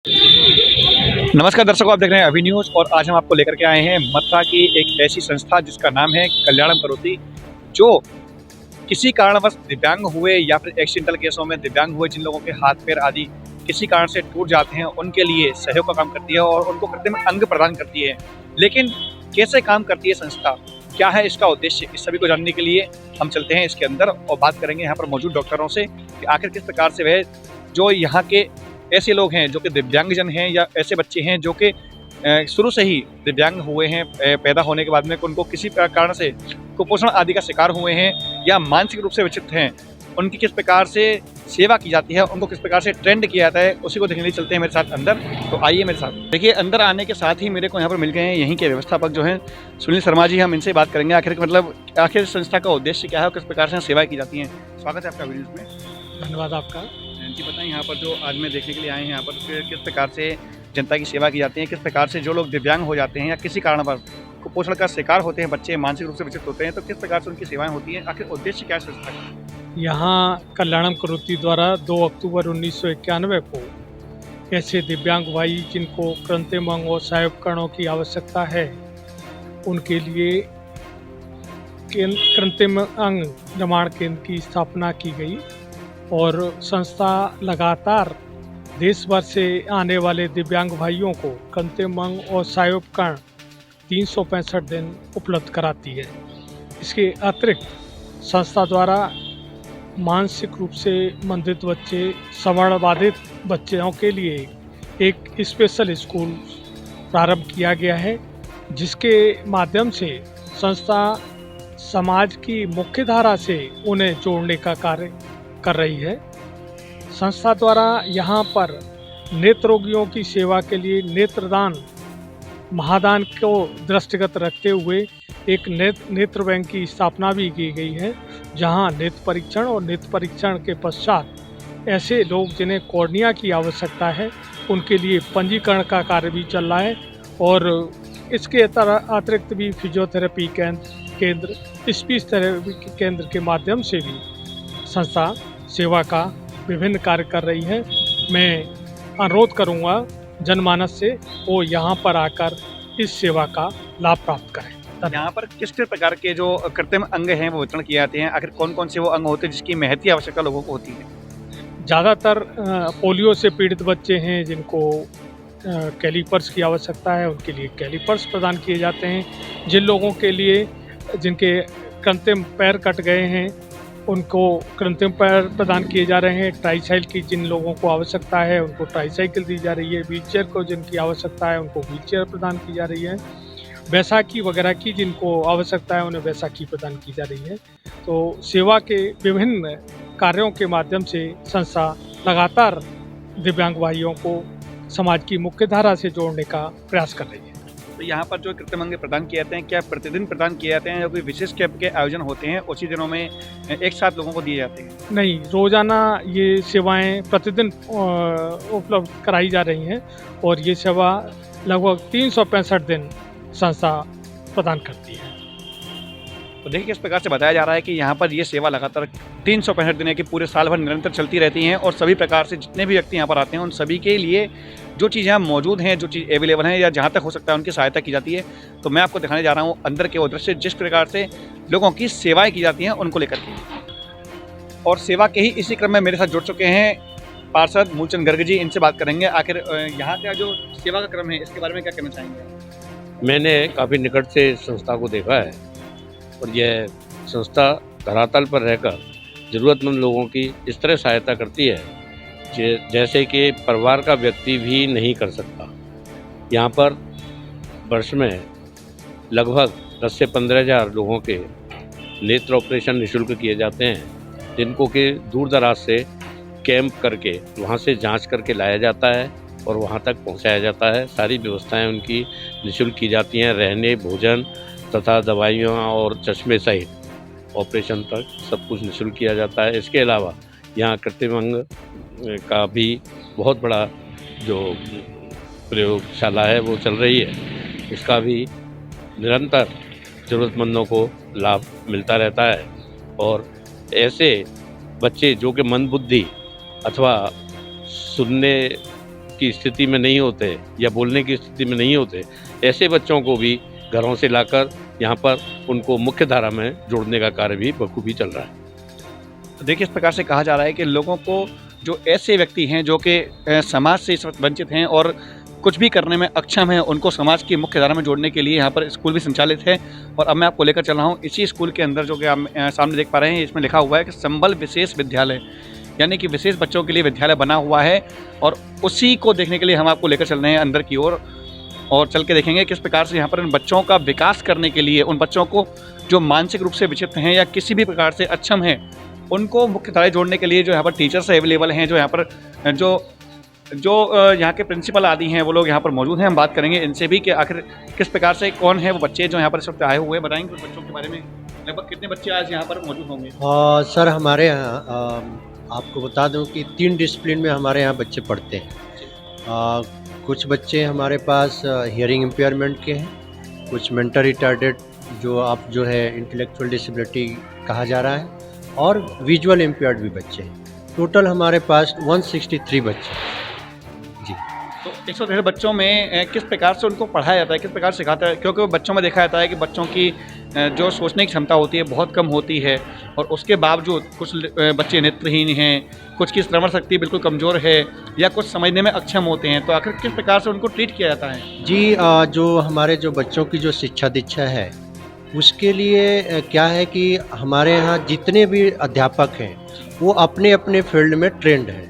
नमस्कार दर्शकों, आप देख रहे हैं अभी न्यूज़ और आज हम आपको लेकर के आए हैं मथुरा की एक ऐसी संस्था जिसका नाम है कल्याणम करोति, जो किसी कारणवश दिव्यांग हुए या फिर एक्सीडेंटल केसों में दिव्यांग हुए जिन लोगों के हाथ पैर आदि किसी कारण से टूट जाते हैं उनके लिए सहयोग का काम करती है और उनको कृत्रिम अंग प्रदान करती है। लेकिन कैसे काम करती है संस्था, क्या है इसका उद्देश्य, इस सभी को जानने के लिए हम चलते हैं इसके अंदर और बात करेंगे यहाँ पर मौजूद डॉक्टरों से कि आखिर किस प्रकार से वह जो यहाँ के ऐसे लोग हैं जो कि दिव्यांगजन हैं या ऐसे बच्चे हैं जो कि शुरू से ही दिव्यांग हुए हैं, पैदा होने के बाद में उनको किसी कारण से कुपोषण आदि का शिकार हुए हैं या मानसिक रूप से विचलित हैं, उनकी किस प्रकार से सेवा की जाती है, उनको किस प्रकार से ट्रेंड किया जाता है, उसी को देखने के लिए चलते हैं मेरे साथ अंदर। तो आइए मेरे साथ। देखिए, अंदर आने के साथ ही मेरे को यहाँ पर मिल गए हैं यहीं के व्यवस्थापक जो हैं सुनील शर्मा जी। हम इनसे बात करेंगे आखिर संस्था का उद्देश्य क्या है और किस प्रकार से सेवाएं की जाती हैं। स्वागत है आपका वीडियो में। धन्यवाद आपका। जी बताएं, यहाँ पर जो आज मैं देखने के लिए आए हैं यहाँ पर किस प्रकार से जनता की सेवा की जाती है, किस प्रकार से जो लोग दिव्यांग हो जाते हैं या किसी कारणवश कुपोषण का शिकार होते हैं, बच्चे मानसिक रूप से विचलित होते हैं, तो किस प्रकार से उनकी सेवाएं होती हैं, आखिर उद्देश्य क्या है संस्था का? यहाँ कल्याणम करोति द्वारा 2 अक्टूबर 1991 को ऐसे दिव्यांग भाई जिनको कृत्रिम अंग और सहायक की आवश्यकता है उनके लिए कृत्रिम अंग निर्माण केंद्र की स्थापना की गई और संस्था लगातार देश भर से आने वाले दिव्यांग भाइयों को कृत्रिम अंग और सहायक 365 दिन उपलब्ध कराती है। इसके अतिरिक्त संस्था द्वारा मानसिक रूप से मंदित बच्चे, श्रवण बाधित बच्चों के लिए एक स्पेशल स्कूल प्रारंभ किया गया है, जिसके माध्यम से संस्था समाज की मुख्य धारा से उन्हें जोड़ने का कार्य कर रही है। संस्था द्वारा यहाँ पर नेत्र रोगियों की सेवा के लिए नेत्रदान महादान को दृष्टिगत रखते हुए एक नेत्र बैंक की स्थापना भी की गई है, जहाँ नेत्र परीक्षण और नेत्र परीक्षण के पश्चात ऐसे लोग जिन्हें कॉर्निया की आवश्यकता है उनके लिए पंजीकरण का कार्य भी चल रहा है। और इसके अतिरिक्त भी फिजियोथेरेपी केंद्र, स्पीच थेरेपी केंद्र के माध्यम से भी संस्था सेवा का विभिन्न कार्य कर रही है। मैं अनुरोध करूंगा जनमानस से वो यहाँ पर आकर इस सेवा का लाभ प्राप्त करें। यहाँ पर किस किस प्रकार के जो कृत्रिम अंग हैं वो वितरण किए जाते हैं, आखिर कौन कौन से वो अंग होते हैं जिसकी महती आवश्यकता लोगों को होती है? ज़्यादातर पोलियो से पीड़ित बच्चे हैं जिनको कैलिपर्स की आवश्यकता है, उनके लिए कैलिपर्स प्रदान किए जाते हैं। जिन लोगों के लिए जिनके कृत्रिम पैर कट गए हैं उनको कृत्रिम पैर प्रदान किए जा रहे हैं। ट्राईसाइकिल की जिन लोगों को आवश्यकता है उनको ट्राईसाइकिल दी जा रही है। व्हीलचेयर को जिनकी आवश्यकता है उनको व्हीलचेयर प्रदान की जा रही है। बैसाखी वगैरह की जिनको आवश्यकता है उन्हें बैसाखी प्रदान की जा रही है। तो सेवा के विभिन्न कार्यों के माध्यम से संस्था लगातार दिव्यांग भाइयों को समाज की मुख्य धारा से जोड़ने का प्रयास कर रही है। तो यहाँ पर जो कृत्रिम अंग प्रदान किए जाते हैं, क्या प्रतिदिन प्रदान किए जाते हैं या कोई विशेष कैंप के आयोजन होते हैं उसी दिनों में एक साथ लोगों को दिए जाते हैं? नहीं, रोजाना ये सेवाएं प्रतिदिन उपलब्ध कराई जा रही हैं और ये सेवा लगभग 365 दिन संस्था प्रदान करती है। तो देखिए, किस प्रकार से बताया जा रहा है कि यहाँ पर ये सेवा लगातार 365 दिन की पूरे साल भर निरंतर चलती रहती हैं और सभी प्रकार से जितने भी व्यक्ति यहाँ पर आते हैं उन सभी के लिए जो चीज़ यहाँ मौजूद हैं, जो चीज़ अवेलेबल हैं या जहाँ तक हो सकता है उनकी सहायता की जाती है। तो मैं आपको दिखाने जा रहा हूँ अंदर के वो दृश्य जिस प्रकार से लोगों की सेवाएँ की जाती हैं उनको लेकर के। और सेवा के ही इसी क्रम में मेरे साथ जुड़ चुके हैं पार्षद मूलचंद गर्ग जी। इनसे बात करेंगे आखिर यहाँ का जो सेवा का क्रम है इसके बारे में क्या कहना चाहेंगे? मैंने काफ़ी निकट से संस्था को देखा है और यह संस्था धरातल पर रहकर ज़रूरतमंद लोगों की इस तरह सहायता करती है जैसे कि परिवार का व्यक्ति भी नहीं कर सकता। यहाँ पर वर्ष में लगभग 10 से 15 हज़ार लोगों के नेत्र ऑपरेशन निःशुल्क किए जाते हैं, जिनको कि दूर दराज से कैंप करके वहाँ से जांच करके लाया जाता है और वहाँ तक पहुँचाया जाता है। सारी व्यवस्थाएं उनकी निःशुल्क की जाती हैं, रहने, भोजन तथा दवाइयाँ और चश्मे सहित ऑपरेशन तक सब कुछ निःशुल्क किया जाता है। इसके अलावा यहाँ कृत्रिम अंग का भी बहुत बड़ा जो प्रयोगशाला है वो चल रही है, इसका भी निरंतर ज़रूरतमंदों को लाभ मिलता रहता है। और ऐसे बच्चे जो कि मंदबुद्धि अथवा सुनने की स्थिति में नहीं होते या बोलने की स्थिति में नहीं होते, ऐसे बच्चों को भी घरों से लाकर यहाँ पर उनको मुख्य धारा में जोड़ने का कार्य भी बखूबी चल रहा है। तो देखिए, इस प्रकार से कहा जा रहा है कि लोगों को, जो ऐसे व्यक्ति हैं जो कि समाज से इस वक्त वंचित हैं और कुछ भी करने में अक्षम हैं, उनको समाज की मुख्य धारा में जोड़ने के लिए यहाँ पर स्कूल भी संचालित है। और अब मैं आपको लेकर चल रहा हूँ इसी स्कूल के अंदर, जो कि आप सामने देख पा रहे हैं, इसमें लिखा हुआ है कि संबल विशेष विद्यालय, यानी कि विशेष बच्चों के लिए विद्यालय बना हुआ है। और उसी को देखने के लिए हम आपको लेकर चल रहे हैं अंदर की ओर, और चल के देखेंगे किस प्रकार से यहाँ पर उन बच्चों का विकास करने के लिए, उन बच्चों को जो मानसिक रूप से विचलित हैं या किसी भी प्रकार से अक्षम हैं, उनको मुख्य धारा जोड़ने के लिए जो यहाँ पर टीचर्स अवेलेबल हैं, जो यहाँ पर जो यहाँ के प्रिंसिपल आदि हैं, वो लोग यहाँ पर मौजूद हैं। हम बात करेंगे इनसे भी कि आखिर किस प्रकार से, कौन है वो बच्चे जो यहाँ पर इस वक्त आए हुए हैं। बताएंगे कुछ बच्चों के बारे में, लगभग कितने बच्चे आज यहाँ पर मौजूद होंगे? सर, हमारे यहाँ आपको बता दूं कि 3 डिसिप्लिन में हमारे यहाँ बच्चे पढ़ते हैं। कुछ बच्चे हमारे पास हियरिंग इम्पेयरमेंट के हैं, कुछ मेंटल रिटार्डेड जो है इंटेलेक्चुअल डिसेबिलिटी कहा जा रहा है, और विजुअल इम्पेयर्ड भी बच्चे हैं। टोटल हमारे पास 163 बच्चे हैं जी। तो 113 बच्चों में किस प्रकार से उनको पढ़ाया जाता है, किस प्रकार सिखाता है? क्योंकि बच्चों में देखा जाता है कि बच्चों की जो सोचने की क्षमता होती है बहुत कम होती है, और उसके बावजूद कुछ बच्चे नेत्रहीन हैं, कुछ की श्रवण शक्ति बिल्कुल कमज़ोर है, या कुछ समझने में अक्षम होते हैं। तो आखिर किस प्रकार से उनको ट्रीट किया जाता है? जी, जो हमारे जो बच्चों की जो शिक्षा दीक्षा है, उसके लिए क्या है कि हमारे यहाँ जितने भी अध्यापक हैं वो अपने अपने फील्ड में ट्रेंड हैं।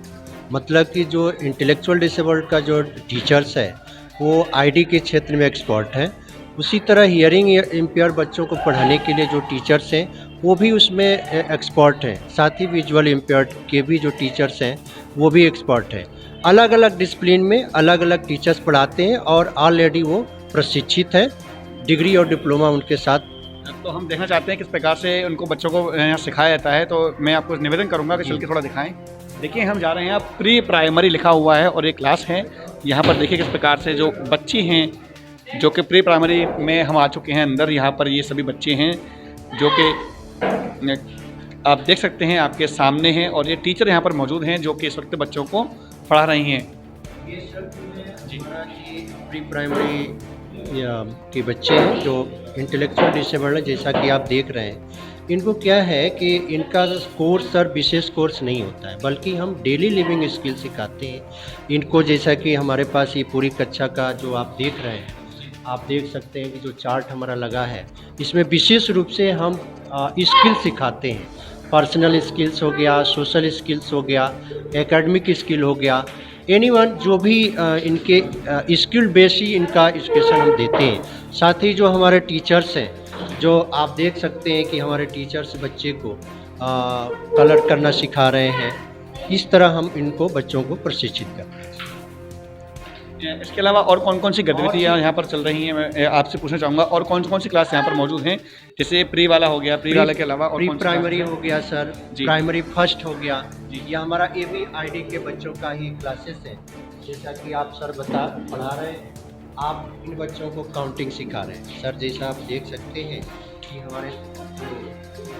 मतलब कि जो इंटेलेक्चुअल डिसेबल्ड का जो टीचर्स है वो आईडी के क्षेत्र में एक्सपर्ट हैं, उसी तरह हियरिंग इम्पेयर बच्चों को पढ़ाने के लिए जो टीचर्स हैं वो भी उसमें एक्सपर्ट हैं। साथ ही विजुअल इम्पेयर्ड के भी जो टीचर्स हैं वो भी एक्सपर्ट हैं। अलग अलग डिसिप्लिन में अलग अलग टीचर्स पढ़ाते हैं और ऑलरेडी वो प्रशिक्षित हैं, डिग्री और डिप्लोमा उनके साथ। तो हम देखना चाहते हैं किस प्रकार से उनको बच्चों को यहाँ सिखाया जाता है। तो मैं आपको निवेदन करूँगा कि चल के थोड़ा दिखाएं। देखिए, हम जा रहे हैं, प्री प्राइमरी लिखा हुआ है और एक क्लास है यहाँ पर। देखिए किस प्रकार से जो बच्ची हैं, जो कि प्री प्राइमरी में हम आ चुके हैं अंदर। यहाँ पर ये सभी बच्चे हैं जो कि आप देख सकते हैं आपके सामने हैं, और ये टीचर यहाँ पर मौजूद हैं जो कि इस वक्त बच्चों को पढ़ा रही हैं। ये सब प्री प्राइमरी के बच्चे हैं जो इंटेलेक्चुअल डिसेबल्ड है, जैसा कि आप देख रहे हैं। इनको क्या है कि इनका कोर्स सर विशेष कोर्स नहीं होता है, बल्कि हम डेली लिविंग स्किल सिखाते हैं इनको। जैसा कि हमारे पास ये पूरी कक्षा का जो आप देख रहे हैं, आप देख सकते हैं कि जो चार्ट हमारा लगा है, इसमें विशेष रूप से हम स्किल सिखाते हैं। पर्सनल स्किल्स हो गया, सोशल स्किल्स हो गया, एकेडमिक स्किल हो गया, एनीवन जो भी इनके स्किल बेस ही इनका एजुकेशन हम देते हैं। साथ ही जो हमारे टीचर्स हैं, जो आप देख सकते हैं कि हमारे टीचर्स बच्चे को कलर करना सिखा रहे हैं। इस तरह हम इनको बच्चों को प्रशिक्षित करते हैं। इसके अलावा और कौन कौन सी गतिविधियाँ यहाँ पर चल रही हैं, मैं आपसे पूछना चाहूँगा। और कौन कौन सी क्लास यहाँ पर मौजूद हैं? जैसे प्री वाला हो गया, प्री वाले के अलावा और प्री कौन सी प्राइमरी क्लास हो गया सर, जी। प्राइमरी फर्स्ट हो गया जी। ये हमारा ABID के बच्चों का ही क्लासेस है। जैसा कि आप सर पढ़ा रहे हैं, आप इन बच्चों को काउंटिंग सिखा रहे हैं सर। जैसा आप देख सकते हैं कि हमारे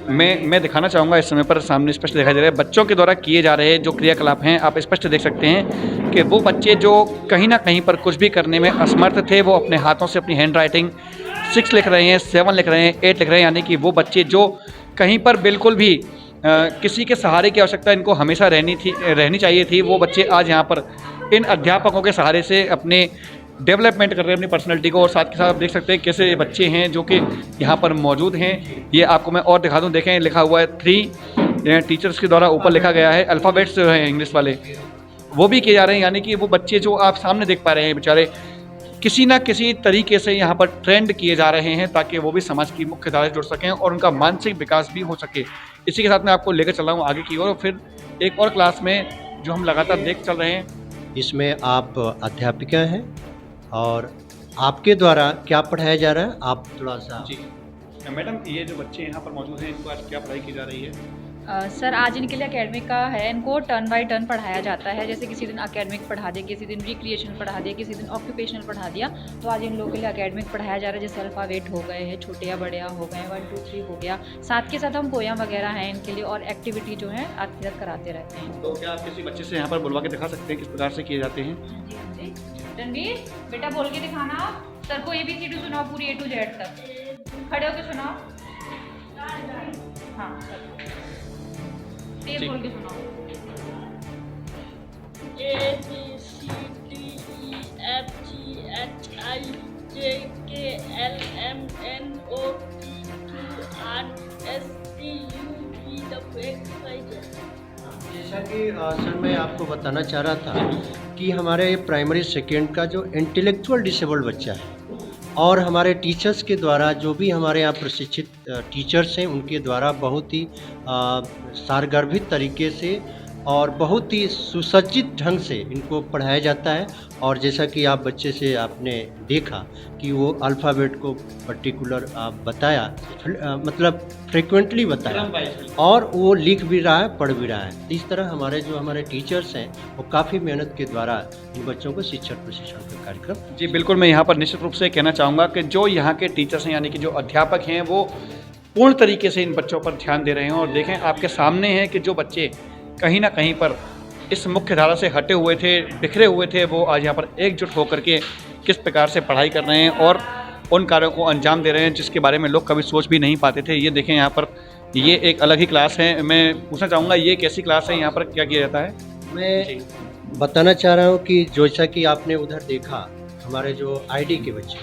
मैं दिखाना चाहूँगा इस समय पर सामने स्पष्ट दिखाई दे रहा है बच्चों के द्वारा किए जा रहे जो क्रियाकलाप हैं। आप स्पष्ट देख सकते हैं कि वो बच्चे जो कहीं ना कहीं पर कुछ भी करने में असमर्थ थे, वो अपने हाथों से अपनी हैंड राइटिंग 6 लिख रहे हैं, 7 लिख रहे हैं, 8 लिख रहे हैं। यानी कि वो बच्चे जो कहीं पर बिल्कुल भी किसी के सहारे की आवश्यकता इनको हमेशा रहनी चाहिए थी, वो बच्चे आज यहाँ पर इन अध्यापकों के सहारे से अपने डेवलपमेंट कर रहे हैं अपनी पर्सनैलिटी को। और साथ के साथ आप देख सकते हैं कैसे बच्चे हैं जो कि यहाँ पर मौजूद हैं। ये आपको मैं और दिखा दूँ, देखें लिखा हुआ है 3 टीचर्स के द्वारा ऊपर लिखा गया है। अल्फ़ाबेट्स जो हैं इंग्लिश वाले वो भी किए जा रहे हैं। यानी कि वो बच्चे जो आप सामने देख पा रहे हैं बेचारे किसी ना किसी तरीके से यहाँ पर ट्रेंड किए जा रहे हैं ताकि वो भी समाज की मुख्य धारा से जुड़ सकें और उनका मानसिक विकास भी हो सके। इसी के साथ मैं आपको लेकर चल रहा हूँ आगे की ओर। फिर एक और क्लास में जो हम लगातार देख चल रहे हैं, इसमें आप अध्यापिका हैं और आपके द्वारा क्या पढ़ाया जा रहा है, आप थोड़ा सा। जी मैडम, ये जो बच्चे यहाँ पर मौजूद हैं इनको आज क्या पढ़ाई की जा रही है? सर आज इनके लिए एकेडमिक का है, इनको टर्न बाय टर्न पढ़ाया जाता है। जैसे किसी दिन एकेडमिक पढ़ा दिया, किसी दिन रिक्रिएशन पढ़ा दिया, किसी दिन ऑक्यूपेशनल पढ़ा दिया। तो आज इन लोगों के लिए एकेडमिक पढ़ाया जा रहा है। जैसे अल्फ़ाबेट हो गए हैं, छोटे या बड़े हो गए, 1 2 3 हो गया। साथ के साथ हम पोयम वगैरह हैं इनके लिए, और एक्टिविटी जो है आते जाते कराते रहते हैं। तो क्या आप किसी बच्चे से यहाँ पर बुलवा के दिखा सकते हैं किस प्रकार से किए जाते हैं? जी हाँ जी। रणवीर बेटा बोल के दिखाना, सर को ABCD सुनाओ पूरी A to Z तक, खड़े होकर सुनाओ। हाँ तेज बोल के सुनाओ। A B C D E F G H I J K L M N O P Q R S T U V W X Y Z। जैसा कि सर मैं आपको बताना चाह रहा था कि हमारे प्राइमरी सेकेंड का जो इंटेलेक्चुअल डिसेबल्ड बच्चा है और हमारे टीचर्स के द्वारा जो भी हमारे यहाँ प्रशिक्षित टीचर्स हैं उनके द्वारा बहुत ही सारगर्भित तरीके से और बहुत ही सुसज्जित ढंग से इनको पढ़ाया जाता है। और जैसा कि आप बच्चे से आपने देखा कि वो अल्फ़ाबेट को पर्टिकुलर बताया, मतलब फ्रिक्वेंटली बताया और वो लिख भी रहा है, पढ़ भी रहा है। इस तरह हमारे टीचर्स हैं वो काफ़ी मेहनत के द्वारा इन बच्चों को शिक्षण प्रशिक्षण का कार्यक्रम। जी बिल्कुल, मैं यहाँ पर निश्चित रूप से कहना चाहूँगा कि जो यहाँ के टीचर्स हैं यानी कि जो अध्यापक हैं वो पूर्ण तरीके से इन बच्चों पर ध्यान दे रहे हैं। और देखें आपके सामने है कि जो बच्चे कहीं ना कहीं पर इस मुख्य धारा से हटे हुए थे, बिखरे हुए थे, वो आज यहाँ पर एकजुट होकर के किस प्रकार से पढ़ाई कर रहे हैं और उन कार्यों को अंजाम दे रहे हैं जिसके बारे में लोग कभी सोच भी नहीं पाते थे। ये देखें यहाँ पर ये एक अलग ही क्लास है। मैं पूछना चाहूँगा ये कैसी क्लास है, यहाँ पर क्या किया जाता है? मैं बताना चाह रहा हूँ कि जैसा कि आपने उधर देखा हमारे जो ID के बच्चे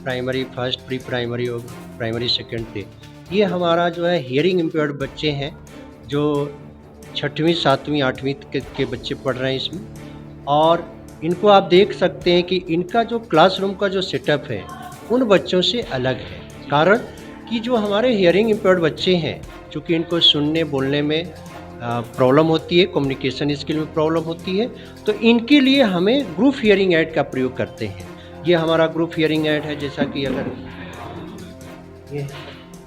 प्राइमरी फर्स्ट, प्री प्राइमरी और प्राइमरी सेकेंड थे, ये हमारा जो है हियरिंग इम्पेयर्ड बच्चे हैं जो 6वीं 7वीं 8वीं के बच्चे पढ़ रहे हैं इसमें। और इनको आप देख सकते हैं कि इनका जो क्लासरूम का जो सेटअप है उन बच्चों से अलग है। कारण कि जो हमारे हियरिंग इम्पेयर्ड बच्चे हैं, चूँकि इनको सुनने बोलने में प्रॉब्लम होती है, कम्युनिकेशन स्किल में प्रॉब्लम होती है, तो इनके लिए हमें ग्रुप हियरिंग एड का प्रयोग करते हैं। ये हमारा ग्रुप हियरिंग एड है। जैसा कि अगर ये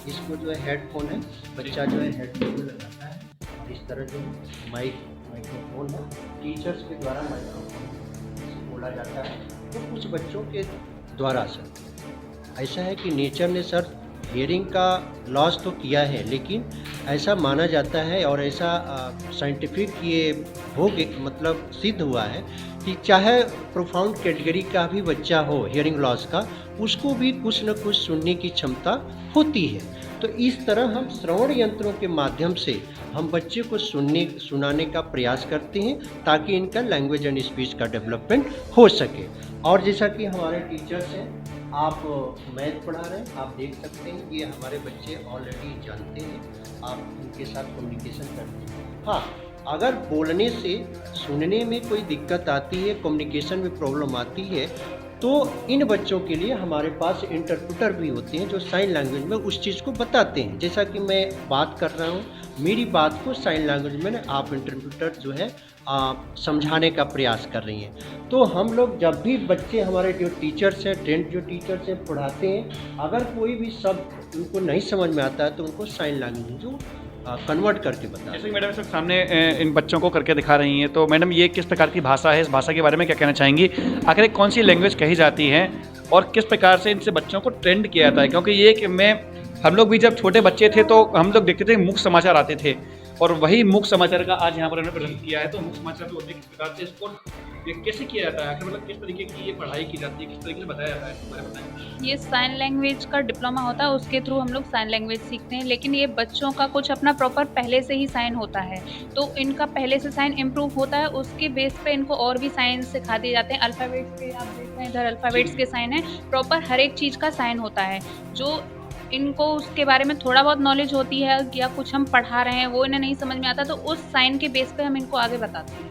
इसको जो है हेडफोन है, बच्चा जो है हेडफोन लगाता है और इस तरह जो माइक्रोफोन है टीचर्स के द्वारा माइक्रोफोन बोला जाता है। तो कुछ बच्चों के द्वारा सर ऐसा है कि नेचर ने सर हियरिंग का लॉस तो किया है, लेकिन ऐसा माना जाता है और ऐसा साइंटिफिक ये मतलब सिद्ध हुआ है कि चाहे प्रोफाउंड कैटेगरी का भी बच्चा हो हियरिंग लॉस का, उसको भी कुछ न कुछ सुनने की क्षमता होती है। तो इस तरह हम श्रवण यंत्रों के माध्यम से हम बच्चे को सुनाने का प्रयास करते हैं ताकि इनका लैंग्वेज एंड स्पीच का डेवलपमेंट हो सके। और जैसा कि हमारे टीचर्स हैं, आप मैथ पढ़ा रहे हैं, आप देख सकते हैं ये हमारे बच्चे ऑलरेडी जानते हैं, आप उनके साथ कम्युनिकेशन करते हैं। हाँ, अगर बोलने से सुनने में कोई दिक्कत आती है, कम्युनिकेशन में प्रॉब्लम आती है, तो इन बच्चों के लिए हमारे पास इंटरप्रेटर भी होते हैं जो साइन लैंग्वेज में उस चीज़ को बताते हैं। जैसा कि मैं बात कर रहा हूँ, मेरी बात को साइन लैंग्वेज में आप इंटरप्रेटर जो है समझाने का प्रयास कर रही हैं। तो हम लोग जब भी बच्चे हमारे जो टीचर्स हैं, ट्रेंड जो टीचर्स हैं पढ़ाते हैं, अगर कोई भी शब्द उनको नहीं समझ में आता है तो उनको साइन लैंग्वेज जो कन्वर्ट करके बता। जैसे कि मैडम सब सामने इन बच्चों को करके दिखा रही हैं, तो मैडम ये किस प्रकार की भाषा है, इस भाषा के बारे में क्या कहना चाहेंगी? आखिर कौन सी लैंग्वेज कही जाती है और किस प्रकार से इनसे बच्चों को ट्रेंड किया जाता है? क्योंकि ये कि हम लोग भी जब छोटे बच्चे थे तो हम लोग देखते थे मुख्य समाचार आते थे और वही मुख्य समाचार का आज यहाँ पर हमने प्रेजेंट किया है। तो मुख्य समाचार तो किस प्रकार से इसको ये कैसे किया जाता है, मतलब किस तरीके की ये पढ़ाई की जाती है, किस तरीके से बताया जाता है, हमारे बताएं। ये साइन लैंग्वेज का डिप्लोमा होता है, उसके थ्रू हम लोग साइन लैंग्वेज सीखते हैं। लेकिन ये बच्चों का कुछ अपना प्रॉपर पहले से ही साइन होता है, तो इनका पहले से साइन इम्प्रूव होता है, उसके बेस पे इनको और भी साइन सिखा दिए जाते हैं। अल्फ़ाबेट्स के आप देख रहे हैं इधर अल्फ़ाबेट्स के साइन है, प्रॉपर हर एक चीज़ का साइन होता है। जो इनको उसके बारे में थोड़ा बहुत नॉलेज होती है या कुछ हम पढ़ा रहे हैं वो इन्हें नहीं समझ में आता, तो उस साइन के बेस पे हम इनको आगे बताते हैं।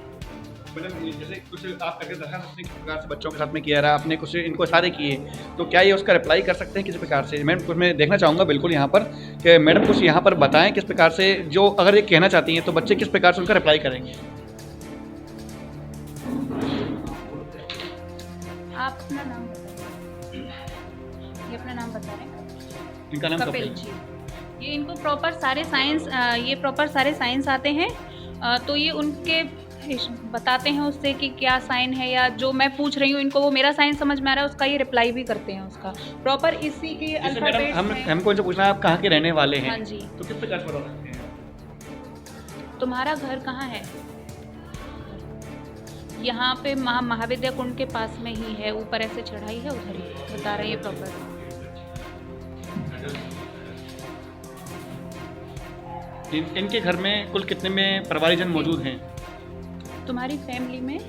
मैडम जैसे कुछ आप करके दिखा सकते हैं किस प्रकार से बच्चों के साथ में किया रहा, आपने कुछ इनको इशारे किए, तो क्या ये उसका रिप्लाई कर सकते हैं किस प्रकार से? मैडम कुछ मैं देखना चाहूँगा बिल्कुल यहाँ पर कि मैडम कुछ यहाँ पर बताएं किस प्रकार से, जो अगर ये कहना चाहती हैं तो बच्चे किस प्रकार से उनका रिप्लाई करेंगे। आप अपना नाम बताइए। ये अपना नाम बता रहे हैं? इनका नाम कपिल जी। ये इनको प्रॉपर सारे साइंस आते हैं। तो ये उनके बताते हैं उससे कि क्या साइन है, या जो मैं पूछ रही हूँ इनको वो मेरा साइन समझ में आ रहा है उसका ये रिप्लाई भी करते हैं उसका प्रॉपर इसी के अल्फाबेट्स में। हमको इनसे पूछना है आप कहाँ के रहने वाले हैं? हाँ जी। तो किस प्रकार से बता सकते हैं? तुम्हारा घर कहाँ है? यहाँ पे महाविद्या कुंड के पास में ही है, ऊपर ऐसे चढ़ाई है, उधर ही बता रही है प्रॉपर। इनके घर में कुल कितने में परिवारजन मौजूद हैं? तुम्हारी फैमिली में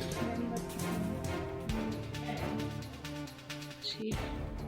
जी।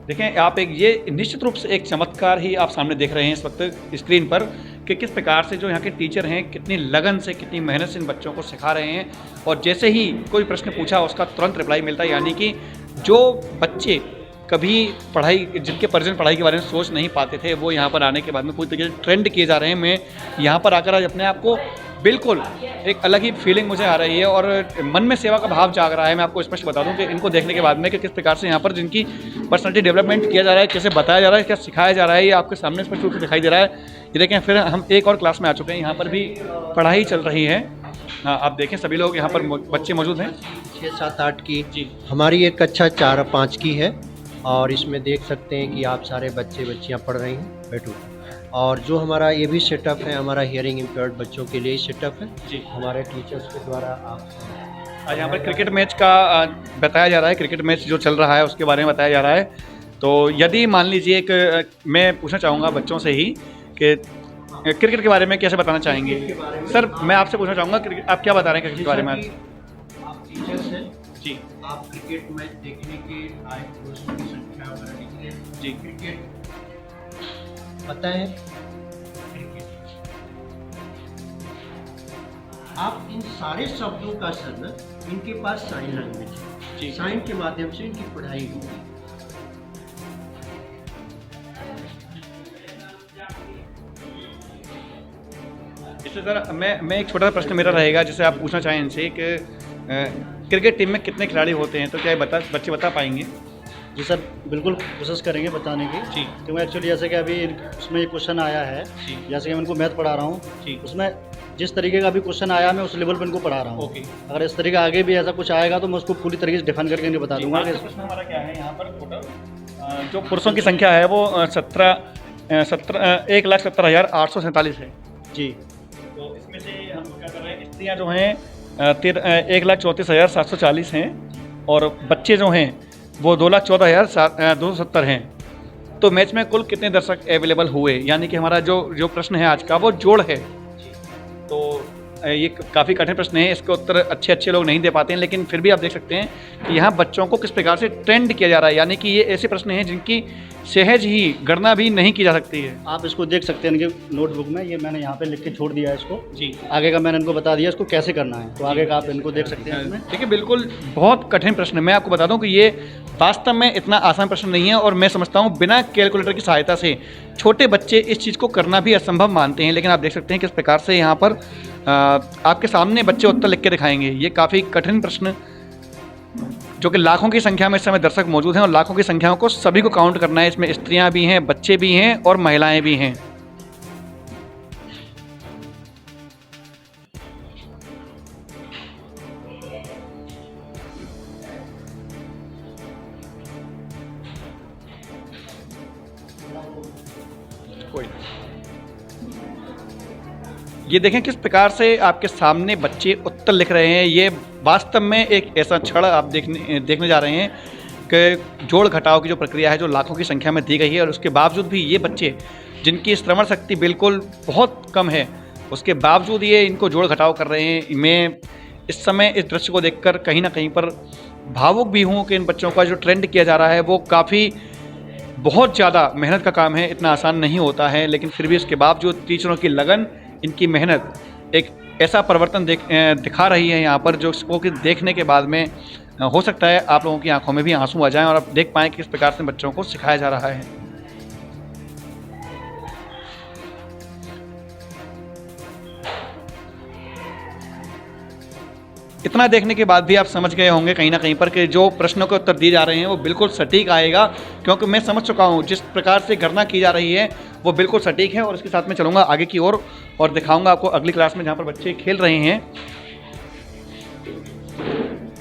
देखें आप, एक ये निश्चित रूप से एक चमत्कार ही आप सामने देख रहे हैं इस वक्त स्क्रीन पर कि किस प्रकार से जो यहाँ के टीचर हैं कितनी लगन से, कितनी मेहनत से इन बच्चों को सिखा रहे हैं। और जैसे ही कोई प्रश्न पूछा उसका तुरंत रिप्लाई मिलता है, यानी कि जो बच्चे कभी जिनके परिजन पढ़ाई के बारे में सोच नहीं पाते थे, वो यहाँ पर आने के बाद में पूरी तरीके से ट्रेंड किए जा रहे हैं। मैं यहाँ पर आकर आज अपने आप को बिल्कुल एक अलग ही फीलिंग मुझे आ रही है और मन में सेवा का भाव जाग रहा है। मैं आपको स्पष्ट बता दूं कि इनको देखने के बाद में कि किस प्रकार से यहाँ पर जिनकी पर्सनैलिटी डेवलपमेंट किया जा रहा है, कैसे बताया जा रहा है, क्या सिखाया जा रहा है, ये आपके सामने स्पष्ट रूप से दिखाई दे रहा है। ये देखें, फिर हम एक और क्लास में आ चुके हैं, यहाँ पर भी पढ़ाई चल रही है। हाँ, आप देखें सभी लोग यहाँ पर बच्चे मौजूद हैं। 6, 7, 8 की जी। हमारी एक कक्षा 4 और 5 की है और इसमें देख सकते हैं कि आप सारे बच्चियाँ पढ़ रही हैं। बैठो। और जो हमारा ये भी सेटअप है, हमारा हियरिंग इम्पेयर्ड बच्चों के लिए सेटअप है जी। हमारे टीचर्स के द्वारा। आप आज यहाँ पर क्रिकेट मैच का बताया जा रहा है, क्रिकेट मैच जो चल रहा है उसके बारे में बताया जा रहा है। तो यदि मान लीजिए मैं पूछना चाहूँगा बच्चों से ही कि क्रिकेट के बारे में कैसे बताना चाहेंगे? सर, मैं आपसे पूछना चाहूँगा आप क्या बता रहे हैं क्रिकेट के बारे में? आप टीचर्स हैं जी। आप क्रिकेट मैच देखने के आए दोस्तों की संख्या वगैरह लिखते हैं जी। क्रिकेट पता है? क्रिकेट आप इन सारे शब्दों का सर इनके पास साइन लैंग्वेज है जी। साइन के माध्यम से इनकी पढ़ाई होगी। इससे सर मैं एक छोटा सा प्रश्न मेरा रहेगा, जैसे आप पूछना चाहें इनसे कि क्रिकेट टीम में कितने खिलाड़ी होते हैं, तो क्या बच्चे बता पाएंगे? जी सर, बिल्कुल कोशिश करेंगे बताने की जी। क्योंकि एक्चुअली जैसे कि अभी उसमें एक क्वेश्चन आया है, जैसे कि मैं इनको मैथ पढ़ा रहा हूँ, उसमें जिस तरीके का भी क्वेश्चन आया मैं उस लेवल पर इनको पढ़ा रहा हूँ। अगर इस तरीके आगे भी ऐसा कुछ आएगा तो मैं उसको पूरी तरीके से डिफाइन करके इन्हें बता दूंगा। प्रश्न हमारा क्या है यहाँ पर टोटल जो पुरुषों की संख्या है वो 1,70,847 है जी। तो इसमें से हम क्या कर रहे हैं, स्त्रियाँ जो हैं 1,34,740 हैं और बच्चे जो हैं वो 2,14,270 हैं। तो मैच में कुल कितने दर्शक अवेलेबल हुए, यानी कि हमारा जो प्रश्न है आज का वो जोड़ है। तो ये काफ़ी कठिन प्रश्न है, इसके उत्तर अच्छे लोग नहीं दे पाते हैं, लेकिन फिर भी आप देख सकते हैं कि यहाँ बच्चों को किस प्रकार से ट्रेंड किया जा रहा है, यानी कि ये ऐसे प्रश्न हैं जिनकी सहज ही गणना भी नहीं की जा सकती है। आप इसको देख सकते हैं इनके नोटबुक में, ये मैंने यहाँ पे लिख के छोड़ दिया है इसको जी। आगे का मैंने इनको बता दिया इसको कैसे करना है, तो आगे का आप इनको देख सकते हैं इसमें। देखिए, बिल्कुल बहुत कठिन प्रश्न है। मैं आपको बता दूं कि ये वास्तव में इतना आसान प्रश्न नहीं है और मैं समझता हूं बिना कैलकुलेटर की सहायता से छोटे बच्चे इस चीज़ को करना भी असंभव मानते हैं। लेकिन आप देख सकते हैं किस प्रकार से यहाँ पर आपके सामने बच्चे उत्तर लिख के दिखाएंगे। ये काफ़ी कठिन प्रश्न, जो कि लाखों की संख्या में इस समय दर्शक मौजूद हैं और लाखों की संख्याओं को सभी को काउंट करना है। इसमें स्त्रियाँ भी हैं, बच्चे भी हैं और महिलाएँ भी हैं। ये देखें किस प्रकार से आपके सामने बच्चे उत्तर लिख रहे हैं। ये वास्तव में एक ऐसा क्षण आप देखने जा रहे हैं कि जोड़ घटाव की जो प्रक्रिया है जो लाखों की संख्या में दी गई है, और उसके बावजूद भी ये बच्चे जिनकी श्रवण शक्ति बिल्कुल बहुत कम है, उसके बावजूद ये इनको जोड़ घटाव कर रहे हैं। मैं इस समय इस दृश्य को देखकर कहीं ना कहीं पर भावुक भी हूँ कि इन बच्चों का जो ट्रेंड किया जा रहा है वो काफ़ी बहुत ज़्यादा मेहनत का काम है, इतना आसान नहीं होता है। लेकिन फिर भी इसके बावजूद टीचरों की लगन, इनकी मेहनत एक ऐसा परिवर्तन दिखा रही है यहाँ पर, जो इसको कि देखने के बाद में हो सकता है आप लोगों की आंखों में भी आंसू आ जाएं और आप देख पाएँ कि किस प्रकार से बच्चों को सिखाया जा रहा है। इतना देखने के बाद भी आप समझ गए होंगे कहीं ना कहीं पर कि जो प्रश्नों के उत्तर दिए जा रहे हैं वो बिल्कुल सटीक आएगा, क्योंकि मैं समझ चुका हूँ जिस प्रकार से गणना की जा रही है वो बिल्कुल सटीक है। और इसके साथ में चलूँगा आगे की ओर और दिखाऊँगा आपको अगली क्लास में जहाँ पर बच्चे खेल रहे हैं।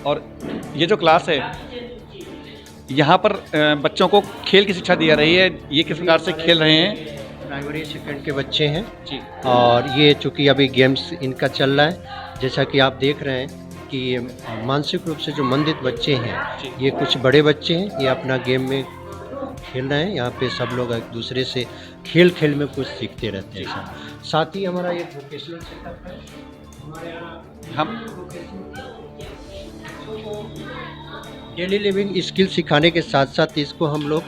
और ये जो क्लास है यहाँ पर बच्चों को खेल की शिक्षा दी जा रही है। ये किस प्रकार से खेल रहे हैं? प्राइमरी सेकंड के बच्चे हैं जी। और ये चूँकि अभी गेम्स इनका चल रहा है, जैसा कि आप देख रहे हैं कि ये मानसिक रूप से जो मंदित बच्चे हैं, ये कुछ बड़े बच्चे हैं, ये अपना गेम में खेल रहे हैं। यहाँ पे सब लोग एक दूसरे से खेल खेल में कुछ सीखते रहते हैं। साथ ही हमारा ये वोकेशनल सेटअप है। हमारे यहाँ हम डेली लिविंग स्किल सिखाने के साथ साथ इसको हम लोग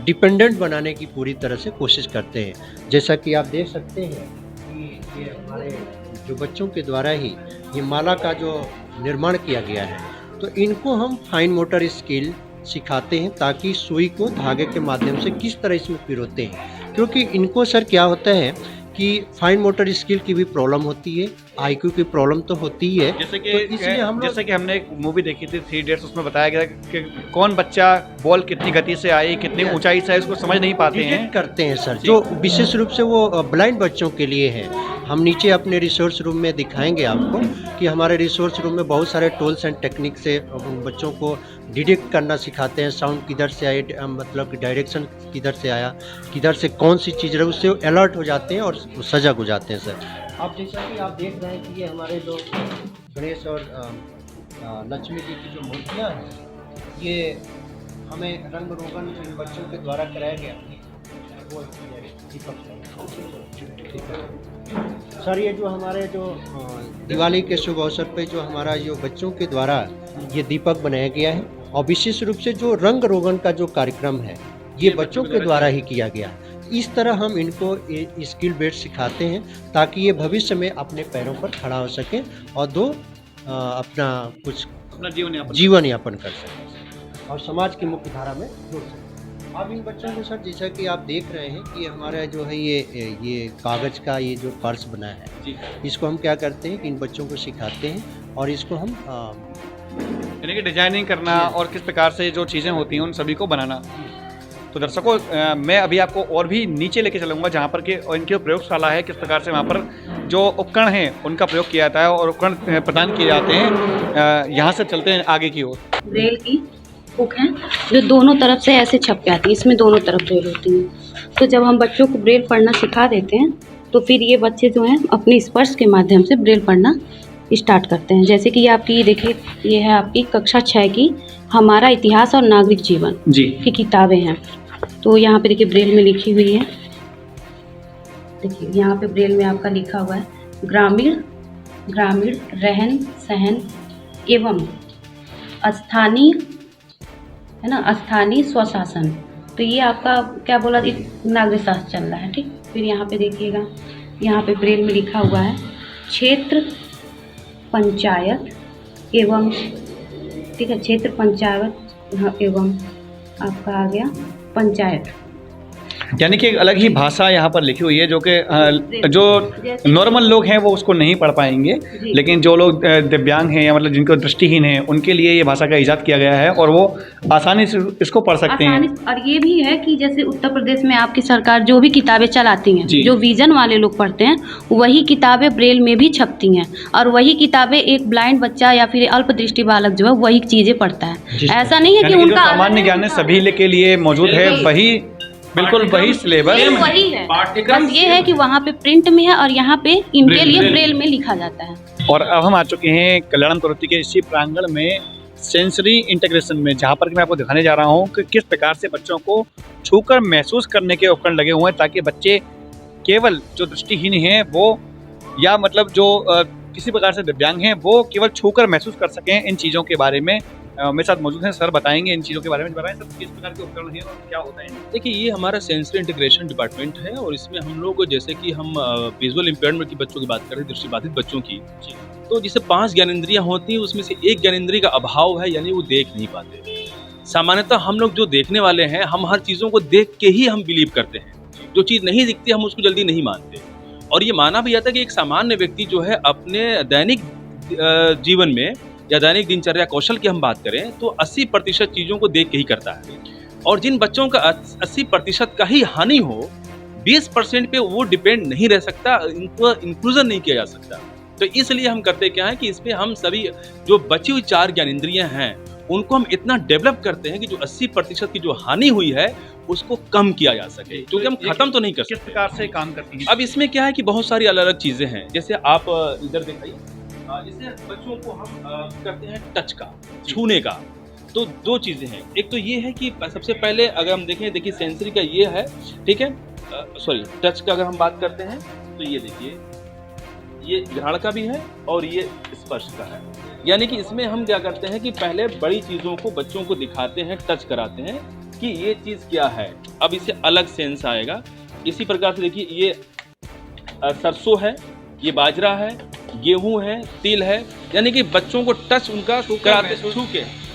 डिपेंडेंट बनाने की पूरी तरह से कोशिश करते हैं। जैसा कि आप देख सकते हैं कि ये हमारे जो बच्चों के द्वारा ही ये माला का जो निर्माण किया गया है, तो इनको हम फाइन मोटर स्किल सिखाते हैं ताकि सुई को धागे के माध्यम से किस तरह इसमें पिरोते हैं। क्योंकि इनको सर क्या होता है कि फाइन मोटर स्किल की भी प्रॉब्लम होती है, आईक्यू की प्रॉब्लम तो होती ही है। जैसे कि तो इसलिए हम लोग जैसे कि हमने एक मूवी देखी थी 3 इडियट्स, उसमें बताया गया कि कौन बच्चा बॉल कितनी गति से आई, कितनी ऊंचाई से आई, उसको समझ नहीं पाते हैं। डिटेक्ट करते हैं सर, जो विशेष रूप से वो ब्लाइंड बच्चों के लिए है। हम नीचे अपने रिसोर्स रूम में दिखाएंगे आपको कि हमारे रिसोर्स रूम में बहुत सारे टूल्स एंड टेक्निक से उन बच्चों को डिटेक्ट करना सिखाते हैं। साउंड किधर से आए, मतलब कि डायरेक्शन किधर से आया, किधर से कौन सी चीज़ रहे, उससे अलर्ट हो जाते हैं और सजग हो जाते हैं सर। आप जैसा कि आप देख रहे हैं कि ये हमारे जो गणेश और लक्ष्मी जी की जो मूर्तियाँ हैं, ये हमें रंग रोगन इन बच्चों के द्वारा कराया गया। वो दीपक सर, ये जो हमारे जो दिवाली के शुभ अवसर पे जो हमारा जो बच्चों के द्वारा ये दीपक बनाया गया है, और विशेष रूप से जो रंग रोगन का जो कार्यक्रम है ये बच्चों के द्वारा ही किया गया। इस तरह हम इनको स्किल बेस्ड सिखाते हैं ताकि ये भविष्य में अपने पैरों पर खड़ा हो सके और अपना कुछ अपना जीवन यापन कर सके और समाज की मुख्य धारा में जुड़ सके। अब इन बच्चों को सर जैसा कि आप देख रहे हैं कि हमारा जो है ये कागज़ का ये जो पर्स बना है, इसको हम क्या करते हैं कि इन बच्चों को सिखाते हैं और इसको हम यानी कि डिजाइनिंग करना और किस प्रकार से जो चीज़ें होती हैं उन सभी को बनाना। तो दर्शकों, मैं अभी आपको और भी नीचे लेके चलूँगा जहाँ पर कि इनकी प्रयोगशाला है, किस प्रकार से वहाँ पर जो उपकरण हैं उनका प्रयोग किया जाता है और उपकरण प्रदान किए जाते हैं। यहाँ से चलते हैं आगे की ओर। ब्रेल की बुक है जो दोनों तरफ से ऐसे छप के आती है, इसमें दोनों तरफ ब्रेल होती है। तो जब हम बच्चों को ब्रेल पढ़ना सिखा देते हैं तो फिर ये बच्चे जो हैं अपने स्पर्श के माध्यम से ब्रेल पढ़ना स्टार्ट करते हैं। जैसे कि ये आपकी देखिए, ये है आपकी कक्षा 6 की हमारा इतिहास और नागरिक जीवन की किताबें हैं। तो यहाँ पे देखिए ब्रेल में लिखी हुई है, देखिए यहाँ पे ब्रेल में आपका लिखा हुआ है ग्रामीण रहन सहन एवं स्थानीय, है ना, स्थानीय स्वशासन। तो ये आपका क्या बोला, नागरिक शास्त्र चल रहा है, ठीक। फिर यहाँ पे देखिएगा, यहाँ पे ब्रेल में लिखा हुआ है क्षेत्र पंचायत एवं, ठीक है, क्षेत्र पंचायत एवं आपका आ गया पंचायत। यानी कि एक अलग ही भाषा यहाँ पर लिखी हुई है जो कि जो नॉर्मल लोग हैं वो उसको नहीं पढ़ पाएंगे, लेकिन जो लोग दिव्यांग हैं या मतलब जिनको दृष्टिहीन हैं उनके लिए ये भाषा का इजाद किया गया है और वो आसानी से इसको पढ़ सकते हैं। और ये भी है कि जैसे उत्तर प्रदेश में आपकी सरकार जो भी किताबें चलाती हैं, जो विजन वाले लोग पढ़ते हैं, वही किताबें ब्रेल में भी छपती हैं और वही किताबें एक ब्लाइंड बच्चा या फिर अल्प दृष्टि बालक जो है वही चीज़ें पढ़ता है। ऐसा नहीं है कि उनका सामान्य ज्ञान सभी के लिए मौजूद है, वही बिल्कुल वही सिलेबस वही है, बस ये है कि वहाँ पे प्रिंट में है और यहाँ पे इनके लिए ब्रेल में लिखा जाता है। और अब हम आ चुके हैं कल्याणम करोती के इसी प्रांगण में सेंसरी इंटीग्रेशन में, जहाँ पर मैं आपको दिखाने जा रहा हूँ कि किस प्रकार से बच्चों को छूकर महसूस करने के उपकरण लगे हुए हैं ताकि बच्चे केवल जो दृष्टिहीन हैं वो या मतलब जो किसी प्रकार से दिव्यांग हैं वो केवल छूकर महसूस कर सकें इन चीज़ों के बारे में। मेरे साथ मौजूद हैं सर, बताएंगे इन चीज़ों के बारे में। बताएं सर किस प्रकार के उपकरण हैं और क्या होता है। देखिए, ये हमारा सेंसरी इंटीग्रेशन डिपार्टमेंट है और इसमें हम लोग जैसे कि हम विजुअल इम्पेयरमेंट की बच्चों की बात करें, दृष्टिबाधित बच्चों की, तो जिसे 5 ज्ञानेंद्रियाँ होती हैं उसमें से एक ज्ञानेंद्रिय का अभाव है, यानी वो देख नहीं पाते। सामान्यतः हम लोग जो देखने वाले हैं, हम हर चीज़ों को देख के ही हम बिलीव करते हैं। जो चीज़ नहीं दिखती हम उसको जल्दी नहीं मानते। और ये माना भी जाता है कि एक सामान्य व्यक्ति जो है अपने दैनिक जीवन में या दैनिक दिनचर्या कौशल की हम बात करें तो 80% चीज़ों को देख के ही करता है, और जिन बच्चों का 80% का ही हानि हो, 20% पे वो डिपेंड नहीं रह सकता, इनको इंक्लूजन नहीं किया जा सकता। तो इसलिए हम करते क्या है कि इसमें हम सभी जो बची हुई 4 ज्ञानेंद्रियां हैं उनको हम इतना डेवलप करते हैं कि जो 80% की जो हानि हुई है उसको कम किया जा सके, क्योंकि हम खत्म तो नहीं कर सकते। किस प्रकार से काम करती हैं? अब इसमें क्या है कि बहुत सारी अलग अलग चीजें हैं, जैसे आप इधर दिखाइए, जैसे बच्चों को हम करते हैं टच का, छूने का। तो 2 चीजें हैं, एक तो ये है कि सबसे पहले अगर हम देखें, देखिए सेंसरी का ये है, ठीक है, सॉरी टच का अगर हम बात करते हैं तो ये देखिए, ये घ्राण का भी है और ये स्पर्श का है। यानी कि इसमें हम क्या करते हैं कि पहले बड़ी चीज़ों को बच्चों को दिखाते हैं, टच कराते हैं कि ये चीज़ क्या है, अब इसे अलग सेंस आएगा। इसी प्रकार से देखिए, ये सरसों है, ये बाजरा है, गेहूं है, तिल है, यानी कि बच्चों को टच उनका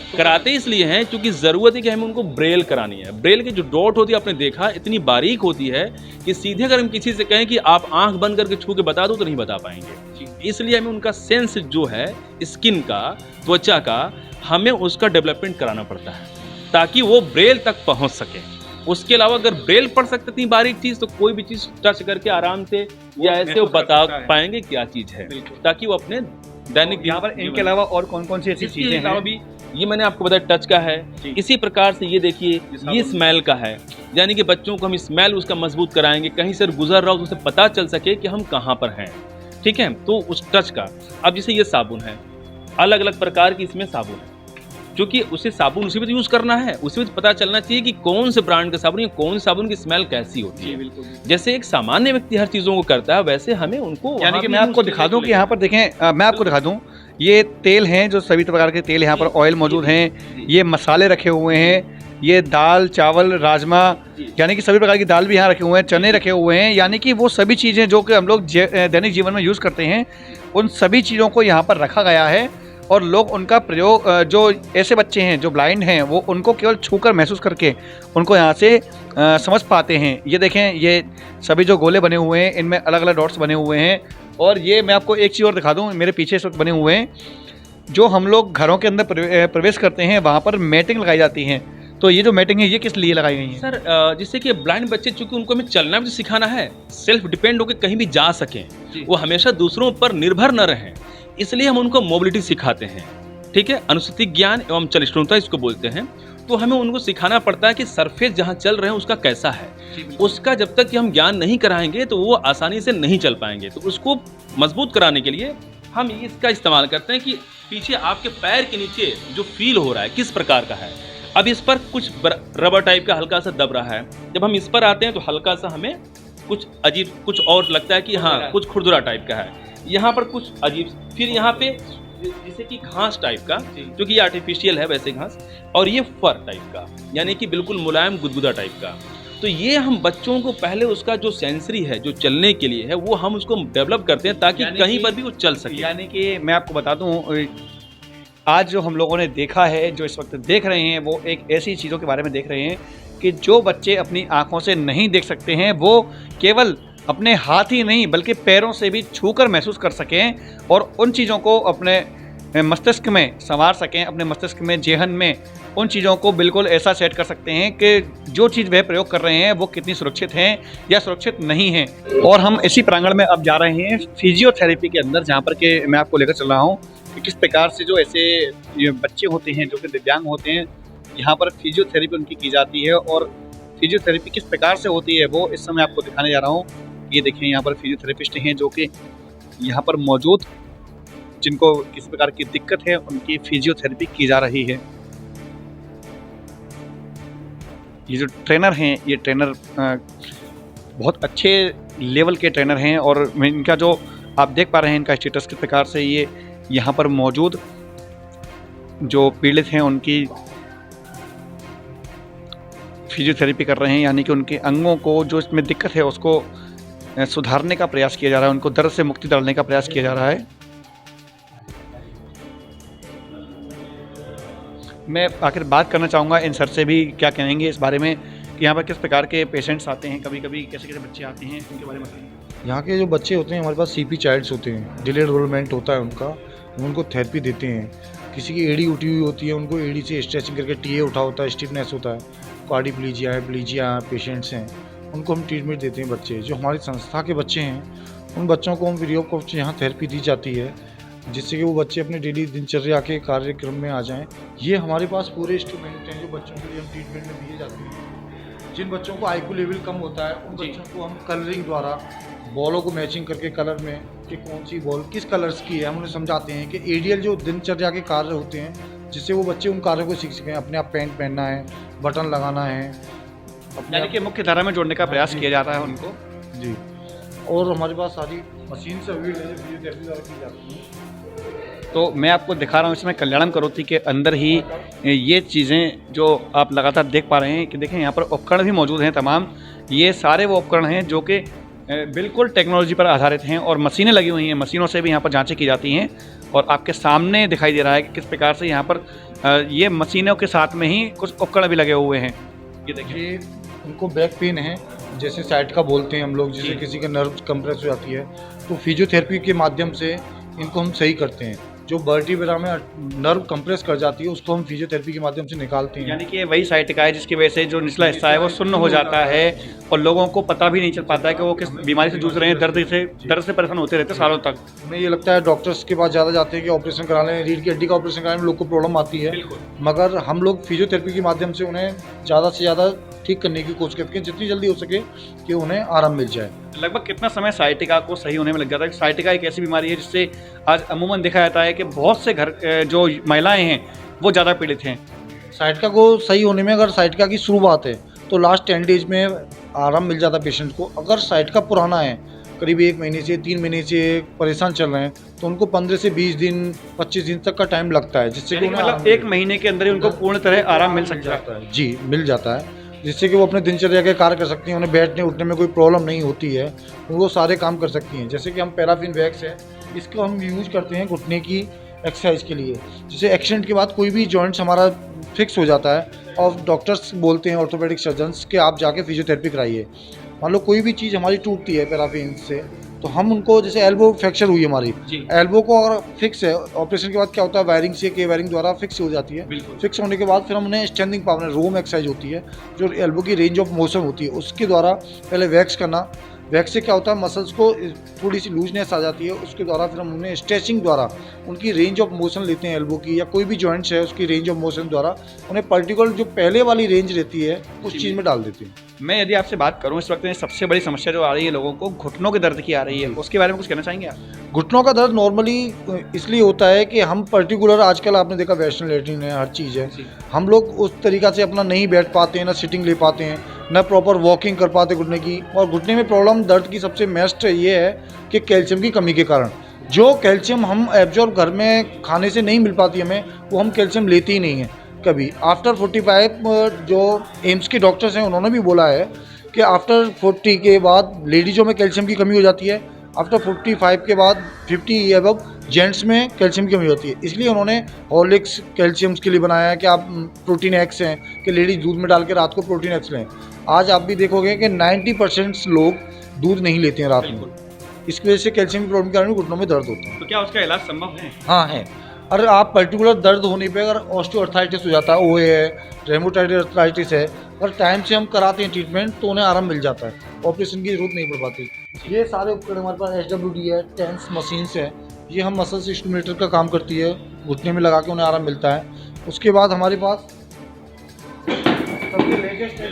कराते इसलिए हैं क्योंकि ज़रूरत है कि हमें उनको ब्रेल करानी है। ब्रेल की जो डॉट होती है, आपने देखा इतनी बारीक होती है कि सीधे अगर हम किसी से कहें कि आप आंख बंद करके छू के बता दो तो नहीं बता पाएंगे। इसलिए हमें उनका सेंस जो है स्किन का, त्वचा का, हमें उसका डेवलपमेंट कराना पड़ता है ताकि वो ब्रेल तक पहुंच सके। उसके अलावा अगर ब्रेल पढ़ सकते इतनी बारीक चीज़ तो कोई भी चीज़ टच करके आराम से या ऐसे वो बता पाएंगे क्या चीज़ है, ताकि वो अपने दैनिक यहाँ पर इनके अलावा और कौन कौन सी ऐसी चीज़ें हैं? भी ये मैंने आपको बताया टच का है। इसी प्रकार से ये देखिए, ये स्मेल का है, यानी कि बच्चों को हम स्मेल उसका मजबूत कराएंगे, कहीं से गुजर रहा हो तो उसे पता चल सके कि हम कहाँ पर हैं, ठीक है। तो उस टच का, अब जैसे ये साबुन है, अलग अलग प्रकार की इसमें साबुन है, क्योंकि उसे साबुन उसी में यूज़ करना है, उसी में पता चलना चाहिए कि कौन से ब्रांड का साबुन या कौन साबुन की स्मेल कैसी होती है। जैसे एक सामान्य व्यक्ति हर चीज़ों को करता है, वैसे हमें उनको, यानी कि मैं आपको दिखा दूं कि यहाँ पर देखें, मैं आपको दिखा दूं, ये तेल हैं, जो सभी प्रकार के तेल यहाँ पर ऑयल मौजूद हैं, ये मसाले रखे हुए हैं, ये दाल, चावल, राजमा, यानी कि सभी प्रकार की दाल भी यहाँ रखे हुए हैं, चने रखे हुए हैं, यानी कि वो सभी चीज़ें जो कि हम लोग दैनिक जीवन में यूज़ करते हैं, उन सभी चीज़ों को यहाँ पर रखा गया है। और लोग उनका प्रयोग, जो ऐसे बच्चे हैं जो ब्लाइंड हैं, वो उनको केवल छूकर महसूस करके उनको यहाँ से समझ पाते हैं। ये देखें, ये सभी जो गोले बने हुए हैं, इनमें अलग अलग डॉट्स बने हुए हैं। और ये मैं आपको एक चीज़ और दिखा दूँ, मेरे पीछे इस वक्त बने हुए हैं, जो हम लोग घरों के अंदर प्रवेश करते हैं, वहाँ पर मैटिंग लगाई जाती हैं। तो ये जो मैटिंग है, ये किस लिए लगाई गई है? सर, जिससे कि ब्लाइंड बच्चे, चूंकि उनको हमें चलना भी सिखाना है, सेल्फ डिपेंड होकर कहीं भी जा सकें, वो हमेशा दूसरों पर निर्भर न रहें, इसलिए हम उनको मोबिलिटी सिखाते हैं, ठीक है। अनुसूचित ज्ञान एवं चलिष्णुता इसको बोलते हैं। तो हमें उनको सिखाना पड़ता है कि सरफेस जहाँ चल रहे हैं उसका कैसा है, उसका जब तक कि हम ज्ञान नहीं कराएंगे तो वो आसानी से नहीं चल पाएंगे। तो उसको मजबूत कराने के लिए हम इसका इस्तेमाल करते हैं कि पीछे आपके पैर के नीचे जो फील हो रहा है किस प्रकार का है। अब इस पर कुछ रबर टाइप का हल्का सा दब रहा है, जब हम इस पर आते हैं तो हल्का सा हमें कुछ अजीब, कुछ और लगता है कि हाँ कुछ खुरदुरा टाइप का है, यहाँ पर कुछ अजीब, फिर यहाँ पे जैसे कि घास टाइप का, क्योंकि ये आर्टिफिशियल है वैसे घास, और ये फर टाइप का, यानी कि बिल्कुल मुलायम गुदगुदा टाइप का। तो ये हम बच्चों को पहले उसका जो सेंसरी है, जो चलने के लिए है, वो हम उसको डेवलप करते हैं ताकि कहीं पर भी वो चल सके। यानी कि मैं आपको बता दूं, आज जो हम लोगों ने देखा है, जो इस वक्त देख रहे हैं, वो एक ऐसी चीज़ों के बारे में देख रहे हैं कि जो बच्चे अपनी आँखों से नहीं देख सकते हैं, वो केवल अपने हाथ ही नहीं बल्कि पैरों से भी छूकर महसूस कर सकें और उन चीज़ों को अपने मस्तिष्क में संवार सकें, अपने मस्तिष्क में, जेहन में उन चीज़ों को बिल्कुल ऐसा सेट कर सकते हैं कि जो चीज़ वह प्रयोग कर रहे हैं वो कितनी सुरक्षित हैं या सुरक्षित नहीं हैं। और हम इसी प्रांगण में अब जा रहे हैं फिजियोथेरेपी के अंदर, जहाँ पर के मैं आपको लेकर चल रहा हूँ कि किस प्रकार से जो ऐसे बच्चे होते हैं जो कि दिव्यांग होते हैं, यहाँ पर फिजियोथेरेपी उनकी की जाती है। और फिजियोथेरेपी किस प्रकार से होती है वो इस समय आपको दिखाने जा रहा हूँ। ये देखें, यहाँ पर फिजियोथेरेपिस्ट हैं जो कि यहाँ पर मौजूद, जिनको किसी प्रकार की दिक्कत है उनकी फिजियोथेरेपी की जा रही है। ये जो ट्रेनर हैं, ये ट्रेनर बहुत अच्छे लेवल के ट्रेनर हैं और इनका जो आप देख पा रहे हैं इनका स्टेटस किस प्रकार से ये यहाँ पर मौजूद जो पीड़ित हैं उनकी फिजियोथेरेपी कर रहे हैं, यानी कि उनके अंगों को जो इसमें दिक्कत है उसको सुधारने का प्रयास किया जा रहा है, उनको दर्द से मुक्ति दिलाने का प्रयास किया जा रहा है। मैं आखिर बात करना चाहूँगा इन सर से भी, क्या कहेंगे इस बारे में कि यहाँ पर किस प्रकार के पेशेंट्स आते हैं, कभी कभी कैसे कैसे बच्चे आते हैं, इनके बारे में बताइए। यहाँ के जो बच्चे होते हैं हमारे पास सीपी चाइल्ड्स होते हैं, डिले डेवलपमेंट होता है उनका, उनको थेरेपी देते हैं। किसी की एड़ी उठी हुई होती है, उनको एड़ी से स्ट्रेचिंग करके टीए उठा होता है, स्टिफनेस होता है, कार्डिप्लीजिया है, प्लीजिया पेशेंट्स हैं, उनको हम ट्रीटमेंट देते हैं। बच्चे जो हमारी संस्था के बच्चे हैं, उन बच्चों को हम फ्री ऑफ कॉस्ट यहाँ थेरेपी दी जाती है, जिससे कि वो बच्चे अपने डेली दिनचर्या के कार्यक्रम में आ जाएं। ये हमारे पास पूरे इंस्ट्रूमेंट हैं जो बच्चों के लिए हम ट्रीटमेंट में दिए जाते हैं। जिन बच्चों को आईक्यू लेवल कम होता है, उन बच्चों को हम कलरिंग द्वारा बॉलों को मैचिंग करके कलर में कि कौन सी बॉल किस कलर्स की है, हम उन्हें समझाते हैं कि एडीएल जो दिनचर्या के कार्य होते हैं, जिससे वो बच्चे उन कार्यों को सीख सकें। अपने आप पैंट पहनना है, बटन लगाना है, यानी कि मुख्य धारा में जोड़ने का प्रयास किया जाता है उनको। जी। और हमारे पास सारी मशीन से अवेलेबल है, फिजियोथेरेपी द्वारा की जाती है। तो मैं आपको दिखा रहा हूँ इसमें कल्याणम करोति के अंदर ही ये चीज़ें जो आप लगातार देख पा रहे हैं कि देखें यहाँ पर उपकरण भी मौजूद हैं तमाम। ये सारे वो उपकरण हैं जो कि बिल्कुल टेक्नोलॉजी पर आधारित हैं और मशीनें लगी हुई हैं। मशीनों से भी यहाँ पर जांचें की जाती हैं और आपके सामने दिखाई दे रहा है कि किस प्रकार से यहाँ पर ये मशीनों के साथ में ही कुछ उपकरण भी लगे हुए हैं। ये देखिए, उनको बैक पेन है, जैसे साइड का बोलते हैं हम लोग, जैसे किसी का नर्व कंप्रेस हो जाती है, तो फिजियोथेरेपी के माध्यम से इनको हम सही करते हैं। जो वर्टिब्रा में नर्व कंप्रेस कर जाती है, उसको हम फिजियोथेरेपी के माध्यम से निकालते हैं। यानी कि वही साइटिका है जिसकी वजह से जो निचला हिस्सा है वो सुन्न हो जाता है और लोगों को पता भी नहीं चल पाता है कि वो किस बीमारी से जूझ रहे हैं। दर्द से परेशान होते रहते सालों तक। हमें ये लगता है डॉक्टर्स के पास ज़्यादा जाते हैं कि ऑपरेशन करा लें, रीढ़ की हड्डी का ऑपरेशन कराने में लोग को प्रॉब्लम आती है, मगर हम लोग फिजियोथेरेपी के माध्यम से उन्हें ज़्यादा से ज़्यादा ठीक करने की कोशिश करते हैं, जितनी जल्दी हो सके कि उन्हें आराम मिल जाए। लगभग कितना समय साइटिका को सही होने में लग जाता है? साइटिका एक ऐसी बीमारी है जिससे आज अमूमन देखा जाता है कि बहुत से घर जो महिलाएं हैं वो ज़्यादा पीड़ित हैं। साइटिका को सही होने में अगर साइटिका की शुरुआत है तो लास्ट 10 डेज में आराम मिल जाता है पेशेंट को। अगर साइटिका पुराना है, करीब 1 महीने से 3 महीने से परेशान चल रहे हैं, तो उनको 15 से 20 दिन 25 दिन तक का टाइम लगता है, जिससे कि मतलब 1 महीने के अंदर ही उनको पूर्ण तरह आराम मिल सकता है। जी, मिल जाता है, जिससे कि वो अपने दिनचर्या के कार्य कर सकती हैं। उन्हें बैठने उठने में कोई प्रॉब्लम नहीं होती है, वो सारे काम कर सकती हैं। जैसे कि हम पैराफिन वैक्स है, इसको हम यूज़ करते हैं घुटने की एक्सरसाइज के लिए। जैसे एक्सीडेंट के बाद कोई भी जॉइंट्स हमारा फिक्स हो जाता है और डॉक्टर्स बोलते हैं, ऑर्थोपेडिक सर्जन्स, कि आप जाके फिजियोथेरेपी कराइए। मान लो कोई भी चीज़ हमारी टूटती है पैराफिन से, तो हम उनको, जैसे एल्बो फ्रैक्चर हुई हमारी, एल्बो को अगर फिक्स है, ऑपरेशन के बाद क्या होता है, वायरिंग से के वायरिंग द्वारा फिक्स हो जाती है। फिक्स होने के बाद फिर हम उन्हें स्ट्रेंथिंग पावर, रोम एक्सरसाइज होती है, जो एल्बो की रेंज ऑफ मोशन होती है, उसके द्वारा पहले वैक्स करना। वैक्स से क्या होता है, मसल्स को थोड़ी सी लूजनेस आ जाती है, उसके द्वारा फिर हम उन्हें स्ट्रेचिंग द्वारा उनकी रेंज ऑफ मोशन लेते हैं, एल्बो की या कोई भी जॉइंट्स है उसकी रेंज ऑफ मोशन द्वारा उन्हें पर्टिकुलर जो पहले वाली रेंज रहती है उस चीज़ में डाल देते हैं। मैं यदि आपसे बात करूं, इस वक्त में सबसे बड़ी समस्या जो आ रही है लोगों को, घुटनों के दर्द की आ रही है, उसके बारे में कुछ कहना चाहेंगे आप? घुटनों का दर्द नॉर्मली इसलिए होता है कि हम पर्टिकुलर, आजकल आपने देखा वेस्टर्न लेटरिन है, हर चीज़ है, हम लोग उस तरीक़ा से अपना नहीं बैठ पाते हैं, ना सिटिंग ले पाते हैं, ना प्रॉपर वॉकिंग कर पाते घुटने की। और घुटने में प्रॉब्लम दर्द की सबसे मेस्ट ये है कि कैल्शियम की कमी के कारण, जो कैल्शियम हम एब्जॉर्ब घर में खाने से नहीं मिल पाती हमें, वो हम कैल्शियम लेते ही नहीं हैं कभी। आफ्टर 45 जो एम्स के डॉक्टर्स हैं उन्होंने भी बोला है कि आफ्टर 40 के बाद लेडीज़ों में कैल्शियम की कमी हो जाती है, आफ्टर 45 के बाद 50 अबव जेंट्स में कैल्शियम की कमी होती है। इसलिए उन्होंने हॉर्लिक्स कैल्शियम्स के लिए बनाया है कि आप प्रोटीन एक्स हैं कि लेडीज़ दूध में डाल के रात को प्रोटीन एक्स लें। आज आप भी देखोगे कि 90% लोग दूध नहीं लेते हैं रात में, इसकी वजह से कैल्शियम की प्रॉब्लम के कारण घुटनों में दर्द होता है। तो क्या उसका इलाज संभव है? हाँ है। अगर आप पर्टिकुलर दर्द होने पे अगर ऑस्टियोआर्थराइटिस हो जाता है, ओए है, रेमोटाइड आर्थराइटिस है, अगर टाइम से हम कराते हैं ट्रीटमेंट तो उन्हें आराम मिल जाता है, ऑपरेशन की जरूरत नहीं पड़ पाती। ये सारे उपकरण हमारे पास HWD है, टेंस मशीन्स है, ये हम मसल्स स्टिमुलेटर का काम करती है, घुटने में लगा के उन्हें आराम मिलता है। उसके बाद हमारे पास सबसे लेटेस्ट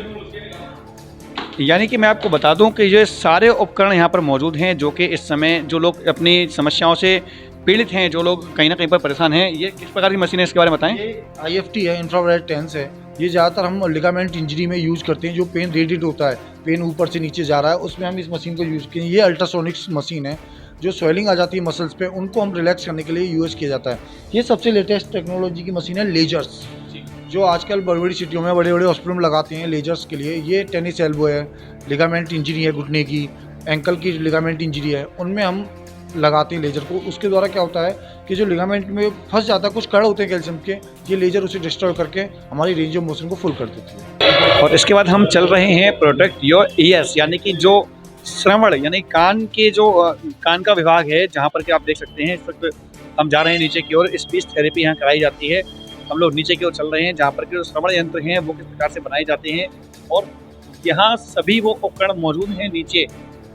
यानी कि मैं आपको बता दूं कि ये सारे उपकरण यहाँ पर मौजूद हैं जो कि इस समय जो लोग अपनी समस्याओं से पीड़ित हैं, जो लोग कहीं ना कहीं पर परेशान हैं, ये किस प्रकार की मशीन है, इसके बारे में बताएं। ये IFT है, इंफ्रारेड टेंस है। ये ज़्यादातर हम लिगामेंट इंजरी में यूज़ करते हैं, जो पेन रेडिएट होता है, पेन ऊपर से नीचे जा रहा है, उसमें हम इस मशीन को यूज़ किए। ये अल्ट्रासोनिक्स मशीन है, जो स्वेलिंग आ जाती है मसल्स पे, उनको हम रिलैक्स करने के लिए यूज़ किया जाता है। ये सबसे लेटेस्ट टेक्नोलॉजी की मशीन है, लेजर्स, जो आजकल बड़ी बड़ी सिटियों में, बड़े बड़े हॉस्पिटल में लगाते हैं लेजर्स के लिए। ये टेनिस एल्बो है, लिगामेंट इंजरी है घुटने की, एंकल की लिगामेंट इंजरी है, उनमें हम लगाते हैं लेजर को। उसके द्वारा क्या होता है कि जो लिगामेंट में फंस जाता है, कुछ कड़ होते हैं कैल्शियम के, ये लेजर उसे डिस्ट्रॉय करके हमारी रेंज ऑफ मोशन को फुल कर देती है। और इसके बाद हम चल रहे हैं प्रोटेक्ट योर ईयर्स, यानी कि जो श्रवण यानी कान के जो कान का विभाग है, जहाँ पर कि आप देख सकते हैं इस वक्त हम जा रहे हैं नीचे की ओर। स्पीच थेरेपी यहाँ कराई जाती है। हम लोग नीचे की ओर चल रहे हैं जहाँ पर कि जो श्रवण यंत्र हैं वो किस प्रकार से बनाए जाते हैं और यहाँ सभी वो उपकरण मौजूद हैं नीचे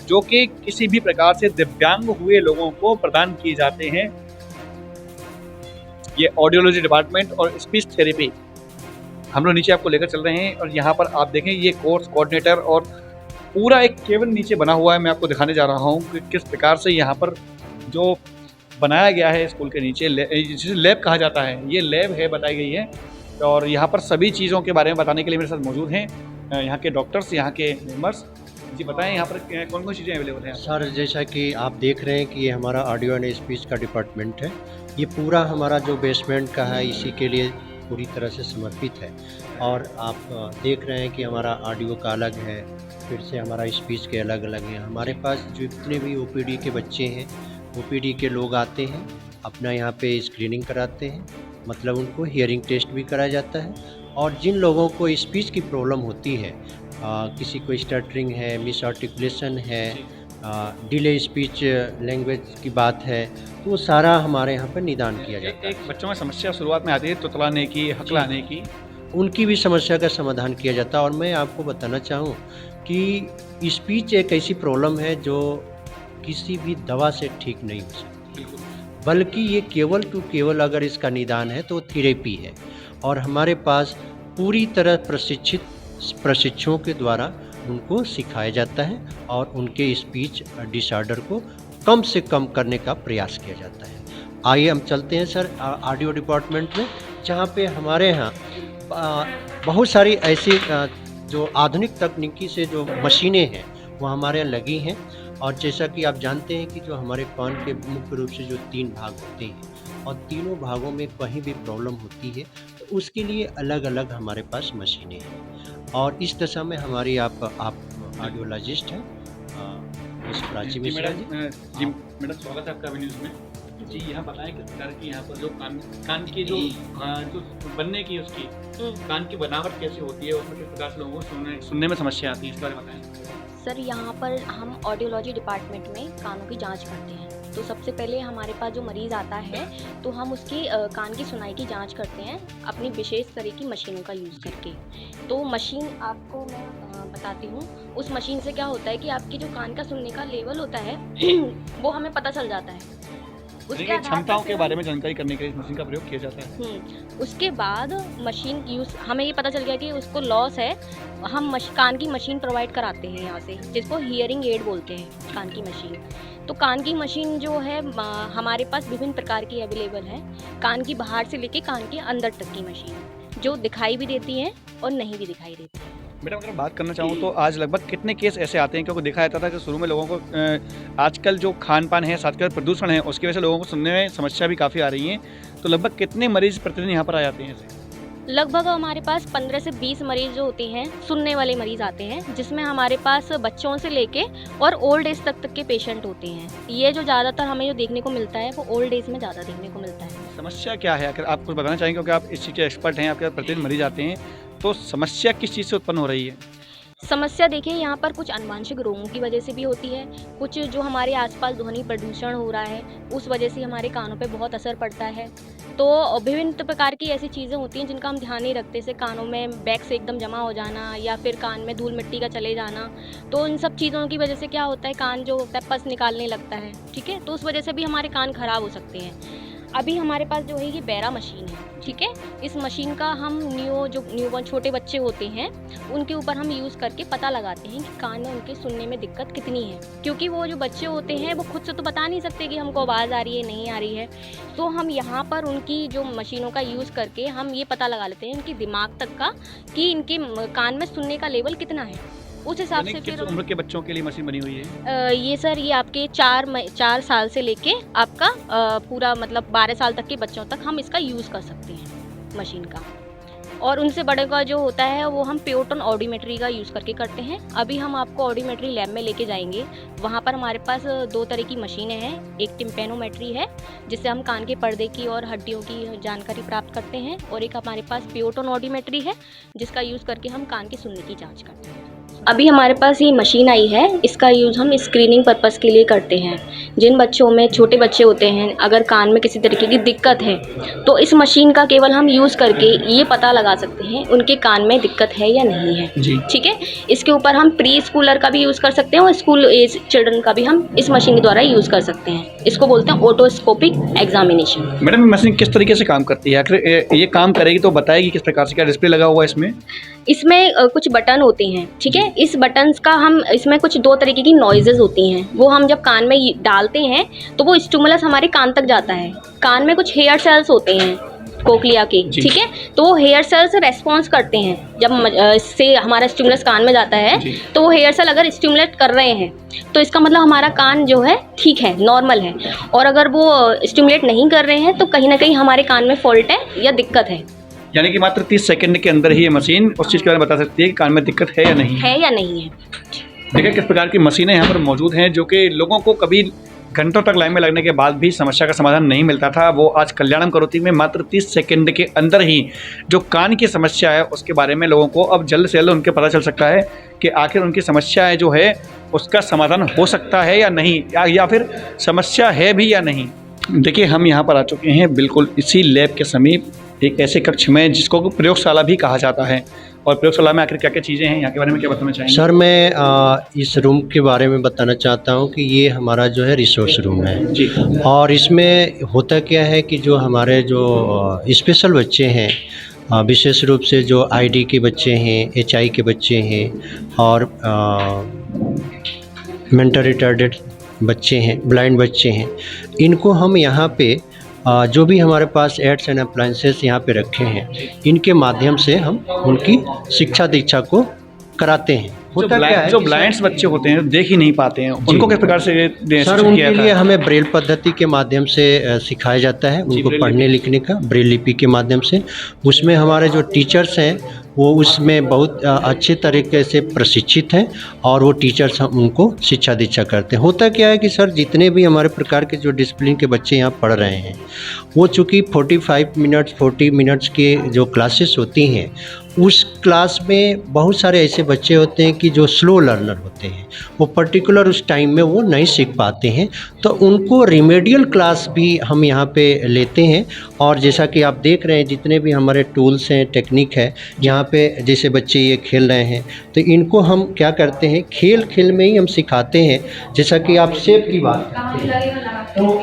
जो कि किसी भी प्रकार से दिव्यांग हुए लोगों को प्रदान किए जाते हैं। ये ऑडियोलॉजी डिपार्टमेंट और स्पीच थेरेपी हम लोग नीचे आपको लेकर चल रहे हैं और यहाँ पर आप देखें ये कोर्स कोऑर्डिनेटर और पूरा एक केबिन नीचे बना हुआ है। मैं आपको दिखाने जा रहा हूँ कि किस प्रकार से यहाँ पर जो बनाया गया है स्कूल के नीचे जिसे लैब कहा जाता है, ये लैब है बताई गई है। और यहाँ पर सभी चीज़ों के बारे में बताने के लिए मेरे साथ मौजूद हैं यहाँ के डॉक्टर्स, यहाँ के मेंबर्स। जी बताएं यहाँ पर कौन कौन चीज़ें अवेलेबल हैं? सर जैसा कि आप देख रहे हैं कि ये हमारा ऑडियो एंड स्पीच का डिपार्टमेंट है। ये पूरा हमारा जो बेसमेंट का है इसी के लिए पूरी तरह से समर्पित है। और आप देख रहे हैं कि हमारा ऑडियो का अलग है, फिर से हमारा स्पीच के अलग अलग हैं। हमारे पास जो जितने भी ओपीडी के बच्चे हैं, ओपीडी के लोग आते हैं, अपना यहाँ पे स्क्रीनिंग कराते हैं, मतलब उनको हियरिंग टेस्ट भी कराया जाता है। और जिन लोगों को स्पीच की प्रॉब्लम होती है, किसी को स्टटरिंग है, मिस आर्टिकुलेशन है, डिले स्पीच लैंग्वेज की बात है, तो वो सारा हमारे यहाँ पर निदान किया जाता है। एक बच्चों में समस्या शुरुआत में आती है तुतलाने की, हकलाने की, उनकी भी समस्या का समाधान किया जाता है। और मैं आपको बताना चाहूँ कि स्पीच एक ऐसी प्रॉब्लम है जो किसी भी दवा से ठीक नहीं हो सकती, बल्कि ये केवल अगर इसका निदान है तो थेरेपी है। और हमारे पास पूरी तरह प्रशिक्षुओं के द्वारा उनको सिखाया जाता है और उनके स्पीच डिसऑर्डर को कम से कम करने का प्रयास किया जाता है। आइए हम चलते हैं सर ऑडियो डिपार्टमेंट में, जहाँ पे हमारे यहाँ बहुत सारी ऐसी जो आधुनिक तकनीकी से जो मशीनें हैं वो हमारे यहाँ लगी हैं। और जैसा कि आप जानते हैं कि जो हमारे कान के मुख्य रूप से जो 3 भाग होते हैं और तीनों भागों में कहीं भी प्रॉब्लम होती है तो उसके लिए अलग अलग हमारे पास मशीनें हैं। और इस दशा में हमारी आप ऑडियोलॉजिस्ट हैं मिस प्राची मिश्रा जी। जी मैडम स्वागत है आपका न्यूज़ में। जी यहाँ बताएं किस प्रकार की यहाँ पर जो कान की जो बनने की उसकी कान की बनावट कैसे होती है, उसमें किस प्रकार से लोगों को सुनने में समस्या आती है, इस बारे में बताएं। सर यहाँ पर हम ऑडियोलॉजी डिपार्टमेंट में कानों की जांच करते हैं। तो सबसे पहले हमारे पास जो मरीज़ आता है तो हम उसकी कान की सुनाई की जांच करते हैं अपनी विशेष तरह की मशीनों का यूज़ करके। तो मशीन आपको मैं बताती हूँ, उस मशीन से क्या होता है कि आपकी जो कान का सुनने का लेवल होता है वो हमें पता चल जाता है। उसके क्षमताओं के बारे में जानकारी करने के लिए इस मशीन का प्रयोग किया जाता है। उसके बाद मशीन यूज़ हमें ये पता चल गया कि उसको लॉस है, हम कान की मशीन प्रोवाइड कराते हैं यहाँ से, जिसको हियरिंग एड बोलते हैं कान की मशीन। तो कान की मशीन जो है हमारे पास विभिन्न प्रकार की अवेलेबल है, कान की बाहर से लेके कान के अंदर तक की मशीन, जो दिखाई भी देती हैं और नहीं भी दिखाई देती है। मैडम अगर बात करना चाहूँ तो आज लगभग कितने केस ऐसे आते हैं, क्योंकि देखा जाता था कि शुरू में लोगों को आजकल जो खान पान है साथ के प्रदूषण है उसकी वजह से लोगों को सुनने में समस्या भी काफ़ी आ रही है। तो लगभग कितने मरीज प्रतिदिन यहाँ पर आ जाते हैं ऐसे? लगभग हमारे पास 15 से 20 मरीज जो होते हैं सुनने वाले मरीज आते हैं, जिसमें हमारे पास बच्चों से लेके और ओल्ड एज तक के पेशेंट होते हैं। ये जो ज़्यादातर हमें जो देखने को मिलता है वो ओल्ड एज में ज़्यादा देखने को मिलता है। समस्या क्या है अगर आप कुछ बताना चाहेंगे, क्योंकि आप इस चीज़ के एक्सपर्ट हैं, आपके प्रतिदिन मरीज आते हैं, तो समस्या किस चीज़ से उत्पन्न हो रही है? समस्या देखिए यहाँ पर कुछ अनुवांशिक रोगों की वजह से भी होती है, कुछ जो हमारे आसपास ध्वनि प्रदूषण हो रहा है उस वजह से हमारे कानों पे बहुत असर पड़ता है। तो विभिन्न प्रकार की ऐसी चीज़ें होती हैं जिनका हम ध्यान नहीं रखते, जैसे कानों में बैग से एकदम जमा हो जाना या फिर कान में धूल मिट्टी का चले जाना। तो इन सब चीज़ों की वजह से क्या होता है, कान जो होता है पस निकालने लगता है, ठीक है, तो उस वजह से भी हमारे कान ख़राब हो सकते हैं। अभी हमारे पास जो है ये बैरा मशीन है, ठीक है, इस मशीन का हम न्यूबॉर्न छोटे बच्चे होते हैं उनके ऊपर हम यूज़ करके पता लगाते हैं कि कान में उनके सुनने में दिक्कत कितनी है, क्योंकि वो जो बच्चे होते हैं वो खुद से तो बता नहीं सकते कि हमको आवाज़ आ रही है नहीं आ रही है। तो हम यहाँ पर उनकी जो मशीनों का यूज़ करके हम ये पता लगा लेते हैं उनकी दिमाग तक का कि इनके कान में सुनने का लेवल कितना है। उस हिसाब से फिर उम्र के बच्चों के लिए मशीन बनी हुई है? ये सर ये आपके 4 साल से लेके आपका पूरा मतलब 12 साल तक के बच्चों तक हम इसका यूज़ कर सकते हैं मशीन का। और उनसे बड़े का जो होता है वो हम प्योरटोन ऑडियोमेट्री का यूज़ करके करते हैं। अभी हम आपको ऑडियोमेट्री लैब में लेके जाएंगे, वहाँ पर हमारे पास 2 तरह की मशीनें हैं। एक टिम्पैनोमेट्री है जिससे हम कान के पर्दे की और हड्डियों की जानकारी प्राप्त करते हैं, और एक हमारे पास प्योरटोन ऑडियोमेट्री है जिसका यूज़ करके हम कान के सुनने की जाँच करते हैं। अभी हमारे पास ये मशीन आई है, इसका यूज़ हम स्क्रीनिंग पर्पज़ के लिए करते हैं। जिन बच्चों में, छोटे बच्चे होते हैं, अगर कान में किसी तरीके की दिक्कत है तो इस मशीन का केवल हम यूज़ करके ये पता लगा सकते हैं उनके कान में दिक्कत है या नहीं है। ठीक है, इसके ऊपर हम प्री स्कूलर का भी यूज़ कर सकते हैं और स्कूल एज चिल्ड्रन का भी हम इस मशीन के द्वारा यूज़ कर सकते हैं। इसको बोलते हैं ऑटोस्कोपिक एग्जामिनेशन। मैडम मशीन किस तरीके से काम करती है, आखिर ये काम करेगी तो बताएगी किस प्रकार से, क्या डिस्प्ले लगा हुआ है इसमें? इसमें कुछ बटन होते हैं, ठीक है। इस बटन्स का हम, इसमें कुछ 2 तरीके की नॉइजेज़ होती हैं, वो हम जब कान में डालते हैं तो वो स्टिमुलस हमारे कान तक जाता है। कान में कुछ हेयर सेल्स होते हैं कोक्लिया के, ठीक है, तो वो हेयर सेल्स रेस्पॉन्स करते हैं जब इससे हमारा स्टिमुलस कान में जाता है, तो वो हेयर सेल अगर स्टिमुलेट कर रहे हैं तो इसका मतलब हमारा कान जो है ठीक है, नॉर्मल है। और अगर वो स्टिमुलेट नहीं कर रहे हैं तो कहीं ना कहीं हमारे कान में फॉल्ट है या दिक्कत है। यानी कि मात्र 30 सेकंड के अंदर ही ये मशीन उस चीज़ के बारे में बता सकती है कि कान में दिक्कत है या नहीं है। देखिए किस प्रकार की मशीनें यहाँ पर मौजूद हैं जो कि लोगों को कभी घंटों तक लाइन में लगने के बाद भी समस्या का समाधान नहीं मिलता था, वो आज कल्याणम करोती में मात्र 30 सेकंड के अंदर ही जो कान की समस्या है उसके बारे में लोगों को अब जल्द से जल्द उनके पता चल सकता है कि आखिर उनकी समस्या है जो है उसका समाधान हो सकता है या नहीं, या फिर समस्या है भी या नहीं। देखिए हम यहाँ पर आ चुके हैं बिल्कुल इसी लैब के समीप एक ऐसे कक्ष में जिसको प्रयोगशाला भी कहा जाता है, और प्रयोगशाला में आखिर क्या क्या चीज़ें हैं, यहाँ के बारे में क्या बताना चाहेंगे? सर मैं इस रूम के बारे में बताना चाहता हूँ कि ये हमारा जो है रिसोर्स रूम है जी। और इसमें होता क्या है कि जो हमारे जो स्पेशल बच्चे हैं, विशेष रूप से जो आईडी के बच्चे हैं, एचआई के बच्चे हैं और मेंटल रिटार्डेड बच्चे हैं, ब्लाइंड बच्चे हैं, इनको हम यहाँ पे जो भी हमारे पास एड्स एंड अप्लायंसेस यहाँ पे रखे हैं, इनके माध्यम से हम उनकी शिक्षा दीक्षा को कराते हैं। जो ब्लाइंड्स बच्चे होते हैं देख ही नहीं पाते हैं, उनको किस प्रकार से सर उनके लिए हमें ब्रेल पद्धति के माध्यम से सिखाया जाता है, उनको पढ़ने लिखने का ब्रेल लिपि के माध्यम से। उसमें हमारे जो टीचर्स हैं वो उसमें बहुत अच्छे तरीके से प्रशिक्षित हैं और वो टीचर्स हम उनको शिक्षा दीक्षा करते हैं। होता क्या है कि सर जितने भी हमारे प्रकार के जो डिसिप्लिन के बच्चे यहाँ पढ़ रहे हैं वो चूँकि 40 मिनट्स के जो क्लासेस होती हैं उस क्लास में बहुत सारे ऐसे बच्चे होते हैं कि जो स्लो लर्नर होते हैं, वो पर्टिकुलर उस टाइम में वो नहीं सीख पाते हैं, तो उनको रिमेडियल क्लास भी हम यहाँ पे लेते हैं। और जैसा कि आप देख रहे हैं जितने भी हमारे टूल्स हैं, टेक्निक है, यहाँ पे जैसे बच्चे ये खेल रहे हैं तो इनको हम क्या करते हैं, खेल खेल में ही हम सिखाते हैं। जैसा कि आप शेप की बात करते हैं तो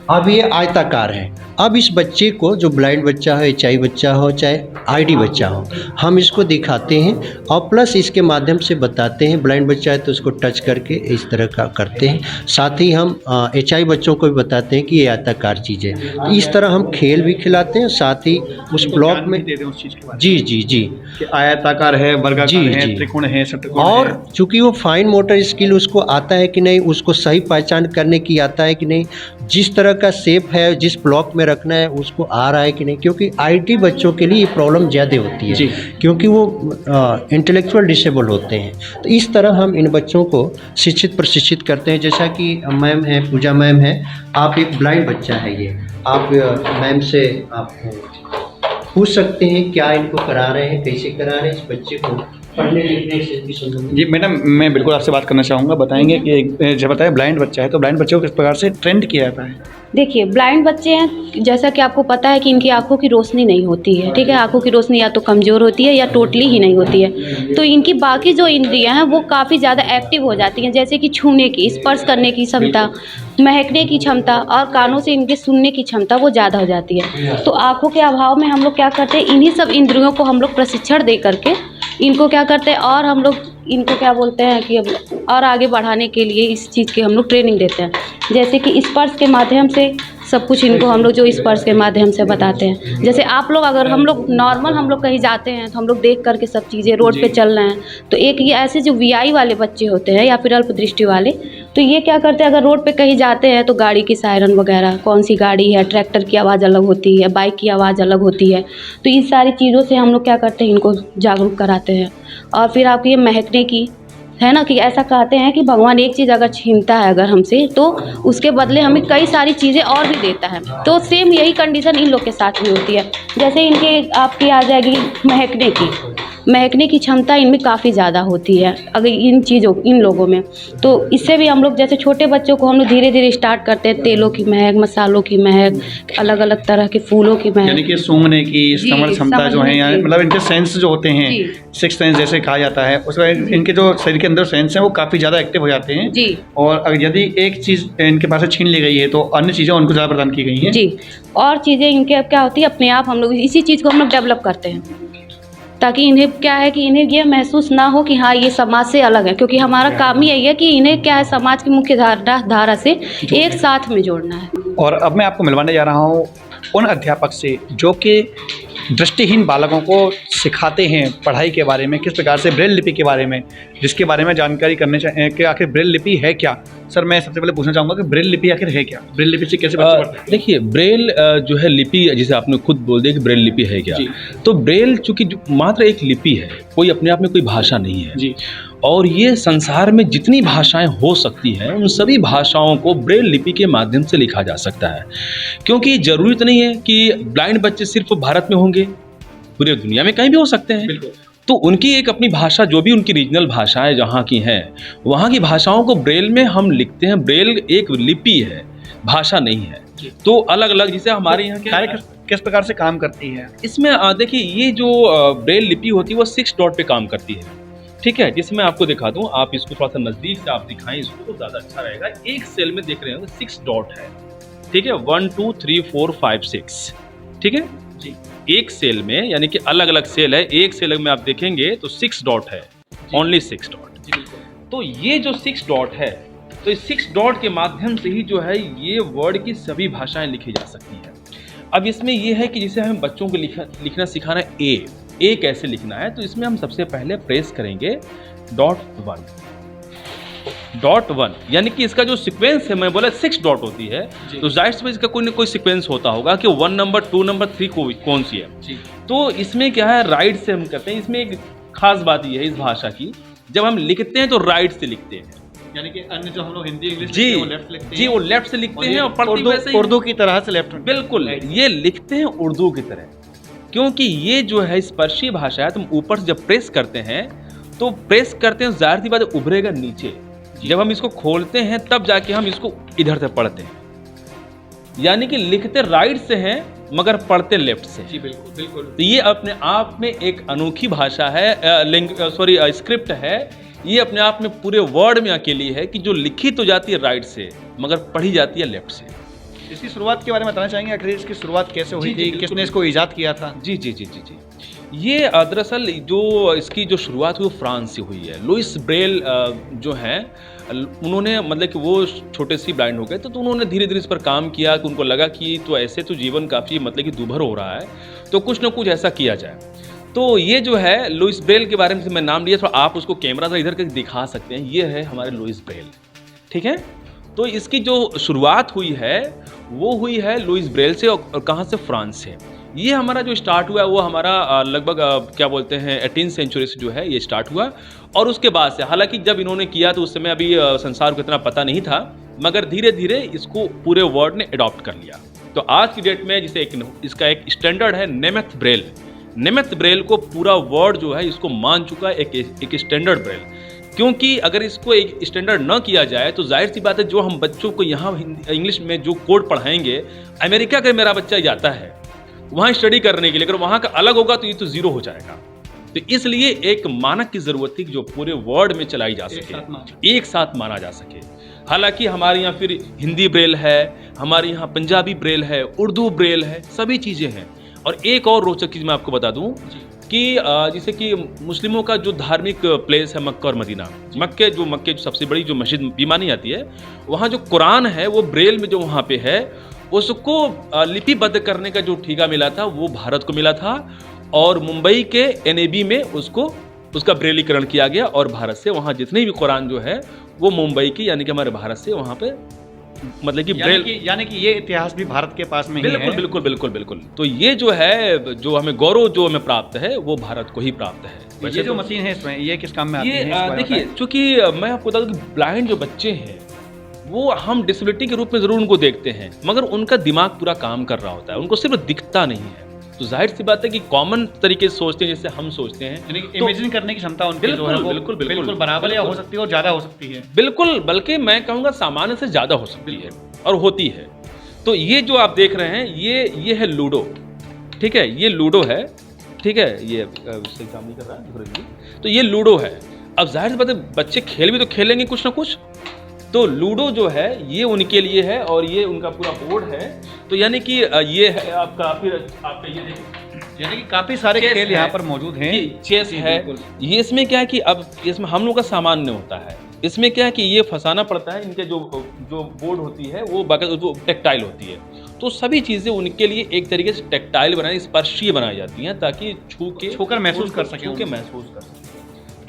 अब ये आयताकार है, अब इस बच्चे को जो ब्लाइंड बच्चा हो, एचआई बच्चा हो, चाहे आईडी बच्चा हो, हम इसको दिखाते हैं और प्लस इसके माध्यम से बताते हैं। ब्लाइंड बच्चा है तो उसको टच करके इस तरह का करते हैं। साथ ही हम एचआई बच्चों को भी बताते हैं कि ये आयताकार चीज़ है। तो इस तरह हम खेल भी खिलाते हैं, साथ ही उस ब्लॉक में जी आयताकार है, वर्गाकार है, त्रिकोण है, षटकोण है। और चूँकि वो फाइन मोटर स्किल उसको आता है कि नहीं, उसको सही पहचान करने की आता है कि नहीं, जिस तरह का शेप है, जिस ब्लॉक में रखना है उसको आ रहा है कि नहीं, क्योंकि आईटी बच्चों के लिए ये प्रॉब्लम ज़्यादा होती है क्योंकि वो इंटेलेक्चुअल डिसेबल होते हैं। तो इस तरह हम इन बच्चों को शिक्षित प्रशिक्षित करते हैं। जैसा कि मैम है, पूजा मैम है, आप एक ब्लाइंड बच्चा है, ये आप मैम से आप पूछ सकते हैं क्या इनको करा रहे हैं, कैसे करा रहे हैं इस बच्चे को पढ़ने लिखने से भी संबंधित। जी मैडम, मैं बिल्कुल आपसे बात करना चाहूँगा, बताएंगे कि जब बताया ब्लाइंड बच्चा है तो ब्लाइंड बच्चों को किस प्रकार से ट्रेंड किया जाता है? देखिए, ब्लाइंड बच्चे हैं, जैसा कि आपको पता है कि इनकी आंखों की रोशनी नहीं होती है, ठीक है। आंखों की रोशनी या तो कमज़ोर होती है या टोटली ही नहीं होती है, तो इनकी बाकी जो इंद्रियां हैं वो काफ़ी ज़्यादा एक्टिव हो जाती हैं, जैसे कि छूने की, स्पर्श करने की क्षमता, महकने की क्षमता और कानों से इनके सुनने की क्षमता वो ज़्यादा हो जाती है। तो आँखों के अभाव में हम लोग क्या करते हैं, इन्हीं सब इंद्रियों को हम लोग प्रशिक्षण दे करके इनको क्या करते हैं, और हम लोग इनको क्या बोलते हैं कि अब और आगे बढ़ाने के लिए इस चीज़ की हम लोग ट्रेनिंग देते हैं। जैसे कि स्पर्श के माध्यम से सब कुछ इनको हम लोग जो स्पर्श के माध्यम से बताते हैं। जैसे आप लोग, अगर हम लोग नॉर्मल हम लोग कहीं जाते हैं तो हम लोग देख करके सब चीज़ें रोड पे चल रहे हैं, तो एक ये ऐसे जो वीआई वाले बच्चे होते हैं या फिर अल्प दृष्टि वाले, तो ये क्या करते हैं, अगर रोड पे कहीं जाते हैं तो गाड़ी की सायरन वगैरह, कौन सी गाड़ी है, ट्रैक्टर की आवाज़ अलग होती है, बाइक की आवाज़ अलग होती है, तो इन सारी चीज़ों से हम लोग क्या करते हैं, इनको जागरूक कराते हैं। और फिर आपकी ये महकने की है ना, कि ऐसा कहते हैं कि भगवान एक चीज़ अगर छीनता है अगर हमसे तो उसके बदले हमें कई सारी चीज़ें और भी देता है। तो सेम यही कंडीशन इन लोग के साथ भी होती है। जैसे इनके आपकी आ जाएगी महकने की, महकने की क्षमता इनमें काफ़ी ज़्यादा होती है अगर इन लोगों में। तो इससे भी हम लोग जैसे छोटे बच्चों को हम लोग धीरे धीरे स्टार्ट करते हैं, तेलों की महक, मसालों की महक, अलग अलग तरह के फूलों की महक, यानी कि सूंघने की श्रवण क्षमता जो है, समझने की। मतलब इनके सेंस जो होते हैं, जी। सिक्स सेंस जैसे कहा जाता है, उसमें इनके जो शरीर के अंदर सेंस हैं वो काफ़ी ज़्यादा एक्टिव हो जाते हैं। जी और अगर यदि एक चीज़ इनके पास से छीन ली गई है तो अन्य चीज़ें उनको ज़्यादा प्रदान की गई हैं। जी। और चीज़ें इनके अब क्या होती है, अपने आप हम लोग इसी चीज़ को हम लोग डेवलप करते हैं, ताकि इन्हें क्या है कि इन्हें ये महसूस ना हो कि हाँ ये समाज से अलग है, क्योंकि हमारा काम ही यही है कि इन्हें क्या है समाज की मुख्य धारा से एक साथ में जोड़ना है। और अब मैं आपको मिलवाने जा रहा हूँ उन अध्यापक से जो कि दृष्टिहीन बालकों को सिखाते हैं पढ़ाई के बारे में, किस प्रकार से ब्रेल लिपि के बारे में, जिसके बारे में जानकारी करने चाहिए कि आखिर ब्रेल लिपि है क्या। सर, मैं सबसे पहले पूछना चाहूँगा कि ब्रेल लिपि आखिर है क्या, ब्रेल लिपि से कैसे बच्चे पढ़ते हैं? देखिए, ब्रेल जो है लिपि, जिसे आपने खुद बोल दिया कि ब्रेल लिपि है क्या, तो ब्रेल चूंकि मात्र एक लिपि है, कोई अपने आप में कोई भाषा नहीं है जी। और ये संसार में जितनी भाषाएं हो सकती हैं उन सभी भाषाओं को ब्रेल लिपि के माध्यम से लिखा जा सकता है। क्योंकि ज़रूरी तो नहीं है कि ब्लाइंड बच्चे सिर्फ भारत में होंगे, पूरी दुनिया में कहीं भी हो सकते हैं। तो उनकी एक अपनी भाषा, जो भी उनकी रीजनल भाषाएं जहाँ की हैं, वहाँ की भाषाओं को ब्रेल में हम लिखते हैं। ब्रेल एक लिपि है, भाषा नहीं है। तो अलग अलग, जैसे हमारे यहाँ क्या किस प्रकार से काम करती है इसमें, देखिए ये जो ब्रेल लिपि होती है वो 6 डॉट पे काम करती है। ठीक है, जिसमें मैं आपको दिखा दूं, आप इसको थोड़ा सा नजदीक से आप दिखाएं इसको तो ज़्यादा अच्छा रहेगा। एक सेल में देख रहे हो 6 डॉट है, ठीक है, 1 2 3 4 5 6, ठीक है जी। एक सेल में, यानी कि अलग अलग सेल है, एक सेल में आप देखेंगे तो 6 डॉट है, ओनली 6 डॉट। तो ये जो 6 डॉट है, तो इस 6 डॉट के माध्यम से ही जो है ये वर्ड की सभी भाषाएं लिखी जा सकती हैं। अब इसमें ये है कि जिसे हम बच्चों को लिखना सिखाना है, ए कैसे लिखना है, तो इसमें हम सबसे पहले प्रेस करेंगे डॉट वन, यानी कि इसका जो सीक्वेंस है, मैं बोला 6 डॉट होती है, तो जाहिर सी इसका कोई ना कोई सीक्वेंस होता होगा कि 1 नंबर 2 नंबर 3 कौन सी है। तो इसमें क्या है, राइट से हम करते हैं। इसमें एक खास बात ये है इस भाषा की, जब हम लिखते हैं तो राइट से लिखते हैं, यानी कि अन्य जो हम लोग हिंदी इंग्लिश जी वो लेफ्ट लिखते हैं। जी, वो लेफ्ट से लिखते हैं और पढ़ते वैसे ही उर्दू की तरह से लेफ्ट। बिल्कुल, ये लिखते हैं उर्दू की तरह, क्योंकि ये जो है स्पर्शी भाषा है। तुम ऊपर से जब प्रेस करते हैं तो प्रेस करते हैं, जाहिर सी बात है उभरेगा नीचे। जब हम इसको खोलते हैं तब जाके हम इसको इधर से पढ़ते हैं, यानी कि लिखते राइट से हैं मगर पढ़ते लेफ्ट से। जी बिल्कुल बिल्कुल। तो ये अपने आप में एक अनोखी भाषा है, स्क्रिप्ट है। ये अपने आप में पूरे वर्ड में अकेली है कि जो लिखी तो जाती है राइट से मगर पढ़ी जाती है लेफ्ट से। इसकी शुरुआत के बारे में बताना चाहेंगे, आखिर इसकी शुरुआत कैसे हुई थी, किसने इसको इजाद किया था? जी जी जी जी जी ये दरअसल जो इसकी जो शुरुआत हुई वो फ्रांस से हुई है। लुइस ब्रेल जो हैं, उन्होंने मतलब कि वो छोटे से ब्लाइंड हो गए, तो उन्होंने धीरे धीरे इस पर काम किया कि उनको लगा कि तो ऐसे तो जीवन काफ़ी मतलब कि दूभर हो रहा है, तो कुछ ना कुछ ऐसा किया जाए। तो ये जो है लुइस ब्रेल के बारे में मैं नाम लिया, तो आप उसको कैमरा से इधर करके दिखा सकते हैं। ये है हमारे लुइस ब्रेल, ठीक है। तो इसकी जो शुरुआत हुई है वो हुई है लुइस ब्रेल से, और कहाँ से, फ्रांस से। ये हमारा जो स्टार्ट हुआ है वो हमारा लगभग क्या बोलते हैं 18वीं सेंचुरी से जो है ये स्टार्ट हुआ। और उसके बाद से, हालांकि जब इन्होंने किया तो उस समय अभी संसार को इतना पता नहीं था, मगर धीरे धीरे इसको पूरे वर्ल्ड ने अडॉप्ट कर लिया। तो आज की डेट में जिसे इसका एक स्टैंडर्ड है नेमेथ ब्रेल। नेमेथ ब्रेल को पूरा वर्ल्ड जो है इसको मान चुका है एक स्टैंडर्ड ब्रेल, क्योंकि अगर इसको एक स्टैंडर्ड न किया जाए तो जाहिर सी बात है जो हम बच्चों को यहाँ इंग्लिश में जो कोड पढ़ाएंगे, अमेरिका का मेरा बच्चा जाता है वहाँ स्टडी करने के लिए, अगर वहाँ का अलग होगा तो ये तो जीरो हो जाएगा। तो इसलिए एक मानक की जरूरत थी जो पूरे वर्ल्ड में चलाई जा सके, एक साथ माना जा सके। हालांकि हमारे यहाँ फिर हिंदी ब्रेल है, हमारे यहाँ पंजाबी ब्रेल है, उर्दू ब्रेल है, सभी चीज़ें हैं। और एक और रोचक चीज़ मैं आपको बता दूं कि जैसे कि मुस्लिमों का जो धार्मिक प्लेस है मक्का और मदीना, मक्के जो सबसे बड़ी जो मस्जिद भी मानी जाती है, वहाँ जो कुरान है वो ब्रेल में जो वहाँ पे है, उसको लिपिबद्ध करने का जो ठेका मिला था वो भारत को मिला था। और मुंबई के NAB में उसका ब्रेलीकरण किया गया, और भारत से वहाँ जितने भी कुरान जो है वो मुंबई की, यानी कि हमारे भारत से वहाँ पे मतलब कि ब्रेल, यानी कि ये इतिहास भी भारत के पास में ही है। बिल्कुल बिल्कुल बिल्कुल। तो ये जो है, जो हमें गौरव जो हमें प्राप्त है वो भारत को ही प्राप्त है। ये जो मशीन है इसमें, ये किस काम में आती है? ये देखिए, चूंकि मैं आपको बता दूं कि ब्लाइंड जो बच्चे हैं वो हम डिसेबिलिटी के रूप में जरूर उनको देखते हैं, मगर उनका दिमाग पूरा काम कर रहा होता है, उनको सिर्फ दिखता नहीं है। तो जाहिर सी बात है कि कॉमन तरीके से सोचते हैं जैसे हम सोचते हैं, यानी तो इमेजिन करने की क्षमता उनकी जो है बिल्कुल वो बिल्कुल बिल्कुल बिल्कुल बराबर या हो सकती है और ज़्यादा हो सकती है। बिल्कुल, बल्कि मैं कहूँगा सामान्य से ज़्यादा हो सकती है और होती है। तो ये जो आप देख रहे हैं ये है लूडो, ठीक है, ये लूडो है, ठीक है, ये उससे काम नहीं कर रहा है, तो ये लूडो है। अब जाहिर सी बात है बच्चे खेल भी तो खेलेंगे कुछ ना कुछ, तो लूडो जो है ये उनके लिए है और ये उनका पूरा बोर्ड है। तो यानी कि ये है आपका फिर आपका ये देखिए, यानी कि काफ़ी सारे चेस खेल है, यहाँ पर मौजूद हैं। चेस है, ये इसमें क्या है कि अब इसमें हम लोग का सामान्य होता है, इसमें क्या है कि ये फंसाना पड़ता है, इनके जो बोर्ड होती है वो टेक्टाइल होती है, तो सभी चीज़ें उनके लिए एक तरीके से टेक्टाइल बनाई, स्पर्शीय बनाई जाती हैं ताकि छूकर महसूस कर सकें,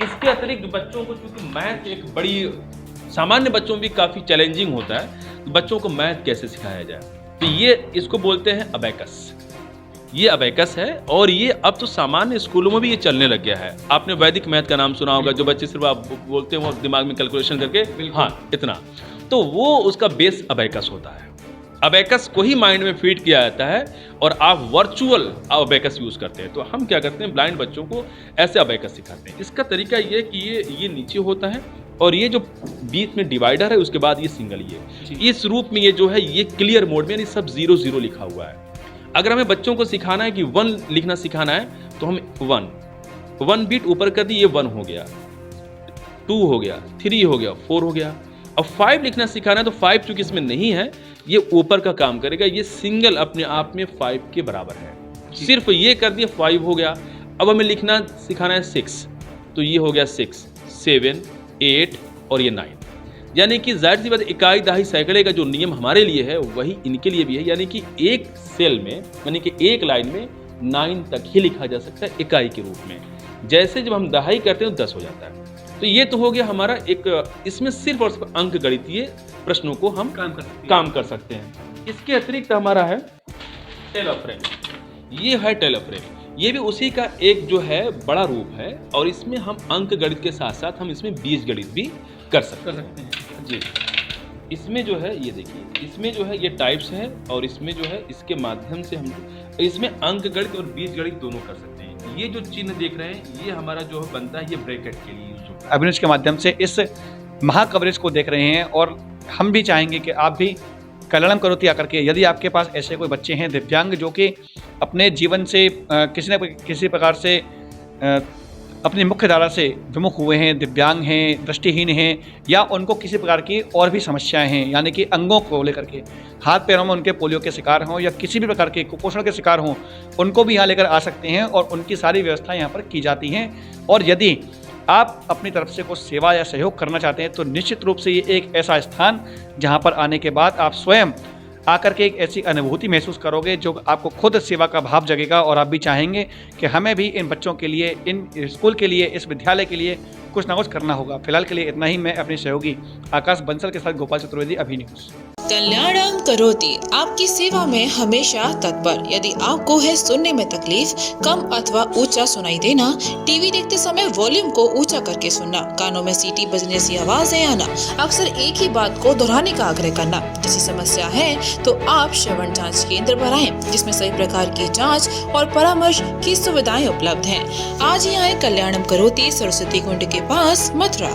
इसके अतिरिक्त बच्चों को चूँकि मैथ एक बड़ी सामान्य बच्चों में भी काफ़ी चैलेंजिंग होता है, तो बच्चों को मैथ कैसे सिखाया जाए, तो ये इसको बोलते हैं अबैकस। ये अबैकस है और ये अब तो सामान्य स्कूलों में भी ये चलने लग गया है। आपने वैदिक मैथ का नाम सुना होगा, जो बच्चे सिर्फ आप बोलते हैं वो दिमाग में कैलकुलेशन करके हाँ इतना, तो वो उसका बेस अबैकस होता है। अबैकस को ही माइंड में फीड किया जाता है और आप वर्चुअल अबैकस यूज़ करते हैं। तो हम क्या करते हैं, ब्लाइंड बच्चों को ऐसे अबैकस सिखाते हैं। इसका तरीका ये है कि ये नीचे होता है और ये जो बीच में डिवाइडर है उसके बाद ये सिंगल, ये इस रूप में ये जो है ये क्लियर मोड में, यानी सब 0 0 लिखा हुआ है। अगर हमें बच्चों को सिखाना है कि 1 लिखना सिखाना है तो हम 1 बीट ऊपर कर दी, ये 1 हो गया, 2 हो गया, 3 हो गया, 4 हो गया। अब 5 लिखना सिखाना है तो 5 चूंकि इसमें नहीं है, ये ऊपर का काम करेगा, ये सिंगल अपने आप में 5 के बराबर है, सिर्फ ये कर दिया 5 हो गया। अब हमें लिखना सिखाना है 6, तो ये हो गया 6, 7, 8 और ये 9। यानी कि जाहिर सी बात इकाई दहाई सैकड़े का जो नियम हमारे लिए है वही इनके लिए भी है, यानी कि एक सेल में यानी कि एक लाइन में 9 तक ही लिखा जा सकता है इकाई के रूप में। जैसे जब हम दहाई करते हैं तो 10 हो जाता है। तो ये तो हो गया हमारा एक, इसमें सिर्फ और सिर्फ अंक गणितीय प्रश्नों को हम काम कर सकते हैं। इसके अतिरिक्त हमारा है टेलर फ्रेम, ये है टेलर फ्रेम, ये भी उसी का एक जो है बड़ा रूप है और इसमें हम अंक गणित के साथ साथ हम इसमें बीज गणित भी कर सकते हैं जी। इसमें जो है ये देखिए, इसमें जो है ये टाइप्स है और इसमें जो है इसके माध्यम से हम इसमें अंक गणित और बीज गणित दोनों कर सकते हैं। ये जो चिन्ह देख रहे हैं ये हमारा जो बनता है ये ब्रैकेट के लिए यूज होता है। अभिनुज के माध्यम से इस महा कवरेज को देख रहे हैं और हम भी चाहेंगे कि आप भी कल्याणम करोति आकर के, यदि आपके पास ऐसे कोई बच्चे हैं दिव्यांग जो कि अपने जीवन से किसी न किसी प्रकार से अपनी मुख्य धारा से विमुख हुए हैं, दिव्यांग हैं, दृष्टिहीन हैं, या उनको किसी प्रकार की और भी समस्याएं हैं, यानी कि अंगों को लेकर के हाथ पैरों में उनके पोलियो के शिकार हों या किसी भी प्रकार के कुपोषण के शिकार हों, उनको भी यहाँ लेकर आ सकते हैं और उनकी सारी व्यवस्थाएं यहाँ पर की जाती हैं। और यदि आप अपनी तरफ से कुछ सेवा या सहयोग करना चाहते हैं तो निश्चित रूप से ये एक ऐसा स्थान जहाँ पर आने के बाद आप स्वयं आकर के एक ऐसी अनुभूति महसूस करोगे जो आपको खुद सेवा का भाव जगेगा और आप भी चाहेंगे कि हमें भी इन बच्चों के लिए, इन स्कूल के लिए, इस विद्यालय के लिए कुछ ना कुछ करना होगा। फिलहाल के लिए इतना ही। मैं अपने सहयोगी आकाश बंसल के साथ गोपाल चतुर्वेदी, अभी न्यूज़। कल्याणम करोति आपकी सेवा में हमेशा तत्पर। यदि आपको है सुनने में तकलीफ, कम अथवा ऊंचा सुनाई देना, टीवी देखते समय वॉल्यूम को ऊंचा करके सुनना, कानों में सीटी बजने सी आवाजें आना, अक्सर एक ही बात को दोहराने का आग्रह करना, जैसी समस्या है तो आप श्रवण जांच केंद्र पर आएं, जिसमें सभी प्रकार की जांच और परामर्श की सुविधाएं उपलब्ध हैं। आज ही आए कल्याणम करोति, सरस्वती कुंड के पास, मथुरा।